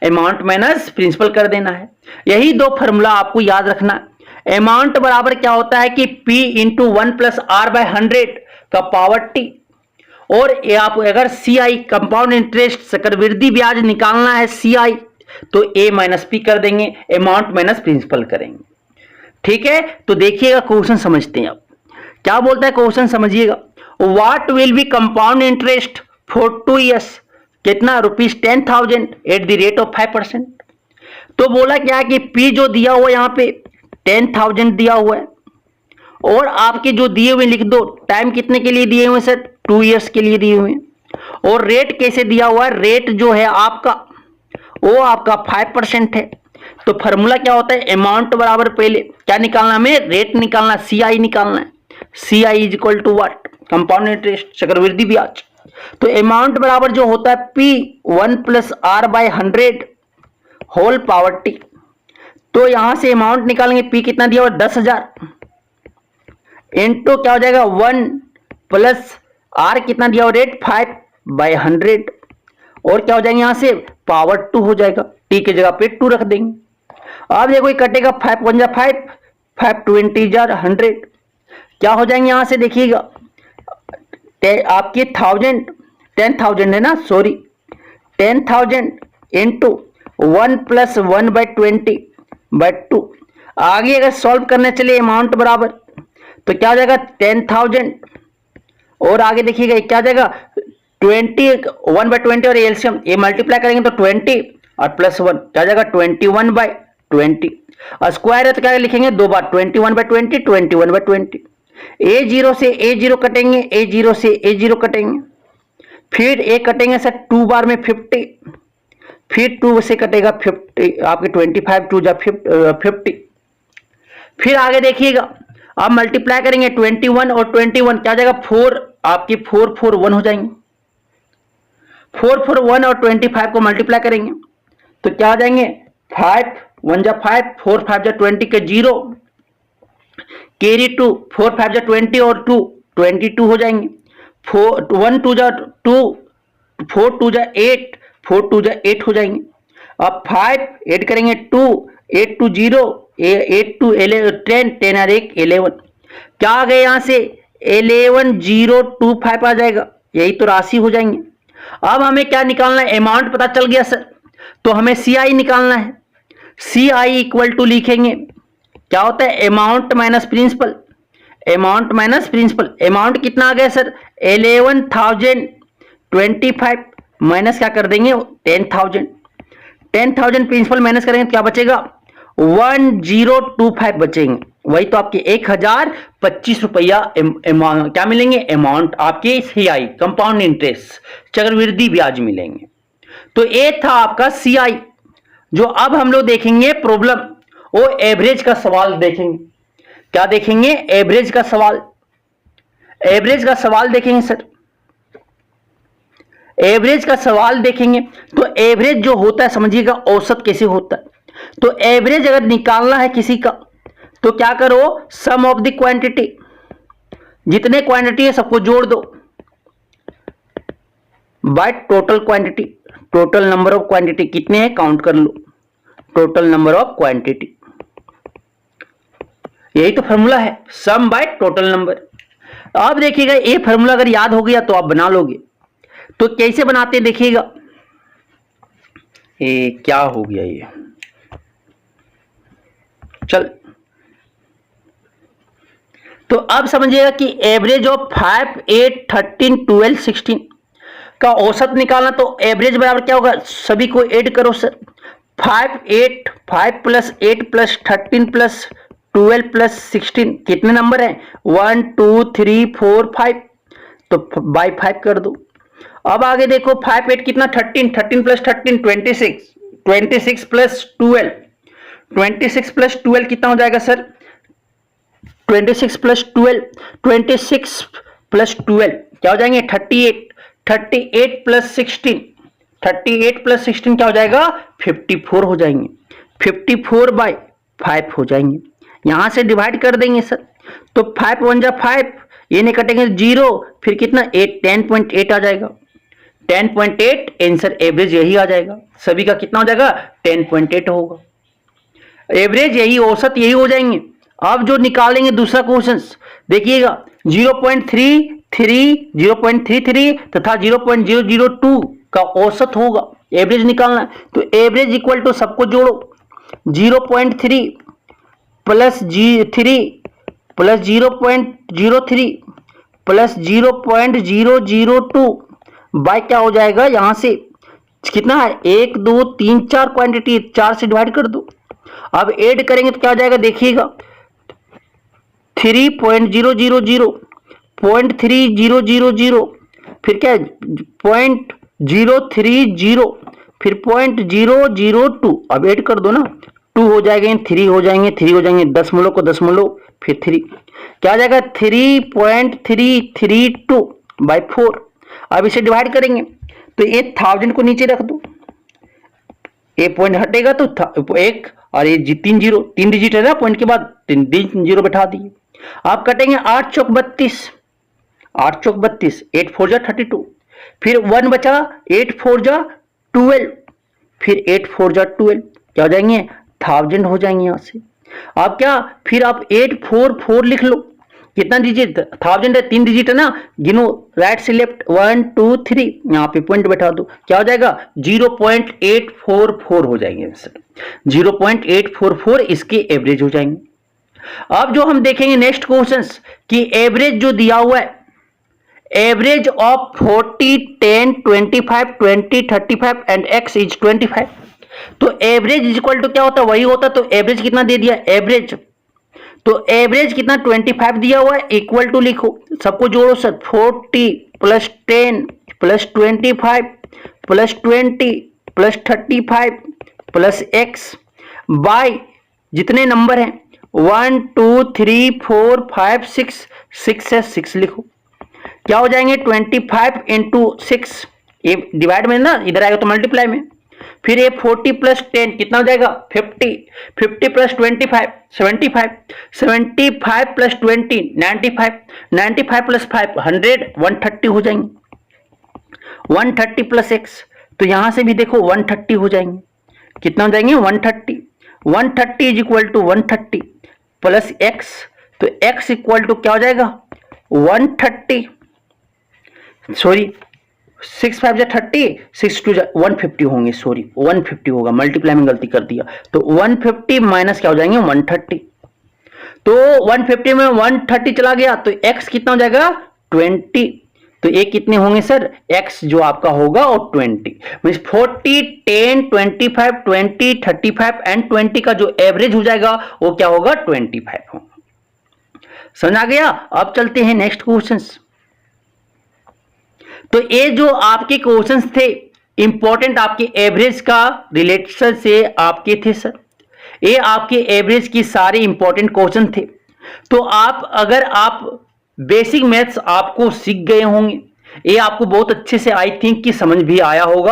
अमाउंट माइनस प्रिंसिपल कर देना है। यही दो फॉर्मूला आपको याद रखना है। अमाउंट बराबर क्या होता है कि P into 1 plus R by 100 का पावर टी, और आप अगर सी आई कंपाउंड इंटरेस्ट चक्रवृद्धि ब्याज निकालना है सी आई तो ए माइनस पी कर देंगे, अमाउंट माइनस प्रिंसिपल करेंगे। ठीक है, तो देखिएगा क्वेश्चन समझते हैं। अब क्या बोलता है क्वेश्चन समझिएगा, what will be compound interest for 2 years, कितना, ₹10,000 एट द रेट ऑफ 5%। तो बोला क्या है कि पी जो दिया हुआ यहां पे 10,000 दिया हुआ है, और आपके जो दिए हुए लिख दो, टाइम कितने के लिए दिए हुए सर, 2 years के लिए दिए हुए, और रेट कैसे दिया हुआ है, रेट जो है आपका वो आपका 5% है। तो फॉर्मूला क्या होता है, अमाउंट बराबर पहले क्या निकालना, हमें रेट निकालना, सी आई निकालना है, C I is equal to what, compound interest चक्रवृद्धि ब्याज। तो अमाउंट बराबर जो होता है P 1 plus R by 100 whole power T. तो यहां से अमाउंट निकालेंगे, पी कितना दिया हुआ 10,000 इंटू क्या हो जाएगा 1 प्लस आर कितना दिया हुआ रेट 5 बाय 100, और क्या हो जाएंगे यहां से पावर 2 हो जाएगा, टी की जगह पे 2 रख देंगे। अब देखो ये कटेगा, 5 1 जा 5, 5 20 जा 100, क्या हो जाएंगे यहां से देखिएगा, आपकी 10,000 है ना, sorry 10,000 into 1 plus 1 by 20 by 2। आगे अगर सॉल्व करने चले अमाउंट बराबर तो क्या हो जाएगा 10,000, और आगे देखिएगा क्या हो जाएगा 20, 1 बाय 20 और एलसीएम ये मल्टीप्लाई करेंगे तो 20 और प्लस 1 क्या हो जाएगा 21 बाय 20, और स्क्वायर है तो क्या लिखेंगे 2 बार 21 बाय 20, 21 बाय 20। A0 से A0 कटेंगे, A0 से A0 कटेंगे, फिर A कटेंगे सर 2 बार में 50, फिर 2 से कटेगा 50, आपके 25 2 जा 50। फिर आगे देखिएगा, आप मल्टीप्लाई करेंगे 21 और 21 क्या जाएगा 4, आपकी 4 4 1 हो जाएंगे, 4 4 1 और 25 को मल्टीप्लाई करेंगे तो क्या हो जाएंगे 5 1 जा 5, 4 5 जा 20 के 0, कैरी 2, 4 5 जा 20 और 2 22 हो जाएंगे, 4 1 2 जा 2, 4 2 जा 8, 4 2 जा 8 हो जाएंगे। अब 5 ऐड करेंगे 2, 8 2 0, 8 2 11 10, 10 और 1 11, क्या आ गए यहां से 11025 आ जाएगा, यही तो राशि हो जाएंगे। अब हमें क्या निकालना है, अमाउंट पता चल गया सर, तो हमें सी आई निकालना है। सी आई इक्वल टू लिखेंगे क्या होता है amount minus principal, amount minus principal. Amount कितना आ गया सर 11,025 माइनस क्या कर देंगे 10,000, 10,000 प्रिंसिपल माइनस करेंगे तो क्या बचेगा 1025 बचेंगे, वही तो आपके 1,025 रुपया क्या मिलेंगे अमाउंट आपके सी आई कंपाउंड इंटरेस्ट चक्रवृद्धि ब्याज मिलेंगे। तो ये था आपका सी आई। जो अब हम लोग देखेंगे प्रॉब्लम, वो एवरेज का सवाल देखेंगे। क्या देखेंगे एवरेज का सवाल, एवरेज का सवाल देखेंगे सर, एवरेज का सवाल देखेंगे। तो एवरेज जो होता है समझिएगा औसत कैसे होता है। तो एवरेज अगर निकालना है किसी का तो क्या करो सम ऑफ द क्वांटिटी, जितने क्वांटिटी है सबको जोड़ दो by total quantity, total number of quantity कितने हैं काउंट कर लो, टोटल नंबर ऑफ क्वांटिटी, यही तो फॉर्मूला है सम बाय टोटल नंबर। अब देखिएगा ये फॉर्मूला अगर याद हो गया तो आप बना लोगे। तो कैसे बनाते हैं देखिएगा, ये क्या हो गया ये, चल तो अब समझिएगा कि एवरेज ऑफ 5 8 13 12 16 का औसत निकालना। तो एवरेज बराबर क्या होगा, सभी को ऐड करो sir, 5 8 5 plus 8 plus 13 plus 12 plus 16 कितने नंबर हैं 1 2 3 4 5, तो बाय 5 कर दो। अब आगे देखो 5 8 कितना 13, 13 प्लस 13 26, 26 प्लस 12, 26 प्लस 12 कितना हो जाएगा सर 26 प्लस 12, 26 प्लस 12 क्या हो जाएंगे 38, 38 प्लस 16, 38 प्लस 16 क्या हो जाएगा 54 हो जाएंगे, 54 बाई 5 हो जाएंगे। यहां से डिवाइड कर देंगे सर, तो 5 1 जा 5, ये नहीं कटेंगे 0, फिर कितना 8, 10.8 आ जाएगा, 10.8 आंसर एवरेज यही आ जाएगा। सभी का कितना हो जाएगा 10.8 होगा, एवरेज यही, औसत यही हो जाएंगे। अब जो निकालेंगे दूसरा क्वेश्चन देखिएगा 0.33, 0.33 तथा 0.002 का औसत होगा, एवरेज निकालना है। तो एवरेज इक्वल टू सबको जोड़ो, 0.3 प्लस 3 प्लस 0.03 प्लस 0.002 बाय क्या हो जाएगा, यहां से कितना है 1 2 3 4 क्वांटिटी, 4 से डिवाइड कर दो। अब ऐड करेंगे तो क्या हो जाएगा देखिएगा 3.000, 0.3000, फिर क्या 0.030, फिर 0.002, अब ऐड कर दो ना, 2 हो जाएंगे 3 हो जाएंगे 3 हो जाएंगे, दशमलव को दशमलव फिर 3 क्या आ जाएगा 3.332 बाई 4। अब इसे डिवाइड करेंगे तो ये 1000 को नीचे रख दो, ये पॉइंट हटेगा तो एक, और ये 3 जीरो, 3 डिजिट है ना पॉइंट के बाद 3 जीरो बैठा दिए। आप कटेंगे 8 चौक 32, 8 चौक 32, 8 4 जा 32, फिर 1 बचा 8 4 जा 12, फिर 8 4 जा 12 क्या हो जाएंगे 1000 हो जाएंगे यहां से। आप क्या फिर आप 844 लिख लो, कितना डिजिट 1000 है, 3 डिजिट है ना, गिनो राइट से लेफ्ट 1 2 3, यहाँ पे पॉइंट बैठा दो, क्या हो जाएगा 0.844 हो जाएंगे आंसर, 0.844 इसके एवरेज हो जाएंगे। अब जो हम देखेंगे नेक्स्ट क्वेश्चंस कि एवरेज जो दिया हुआ है, average of 40 10 25 20 35 and x is 25, तो एवरेज इज इक्वल टू क्या होता है वही होता, तो एवरेज कितना दे दिया एवरेज, तो एवरेज कितना 25 दिया हुआ है, इक्वल टू लिखो सबको जोड़ो sir, 40 plus 10 plus 25 plus 20 plus 35 plus x by जितने नंबर हैं 1 2 3 4 5 6, 6 है 6 लिखो, क्या हो जाएंगे 25 इंटू 6, ये डिवाइड में ना इधर आएगा तो मल्टीप्लाई में, फिर ये 40 प्लस 10 कितना हो जाएगा 50, 50 प्लस 25 75, 75 प्लस 20 95, 95 प्लस 5 100, 130 हो जाएंगे, 130 प्लस x, तो यहां से भी देखो 130 हो जाएंगे, कितना हो जाएंगे 130, 130 is equal to 130 plus x, तो x इक्वल टू क्या हो जाएगा 130, सॉरी 6 5 जा 30, 6 2 जा 150 होंगे, सॉरी 150 होगा, मल्टीप्लाई में गलती कर दिया, तो 150 माइनस क्या हो जाएंगे 130, तो 150 में 130 चला गया तो x कितना हो जाएगा 20, तो ये कितने होंगे सर x जो आपका होगा और 20 मींस 40 10 25 20 35 एंड 20 का जो एवरेज हो जाएगा वो क्या होगा 25 होगा। समझ आ गया। अब चलते हैं नेक्स्ट क्वेश्चंस। तो ये जो आपके क्वेश्चंस थे इंपॉर्टेंट आपके एवरेज का रिलेशन से आपके थे सर, ये आपके एवरेज की सारे इंपॉर्टेंट क्वेश्चन थे। तो आप अगर आप बेसिक मैथ्स आपको सीख गए होंगे, ये आपको बहुत अच्छे से आई थिंक कि समझ भी आया होगा।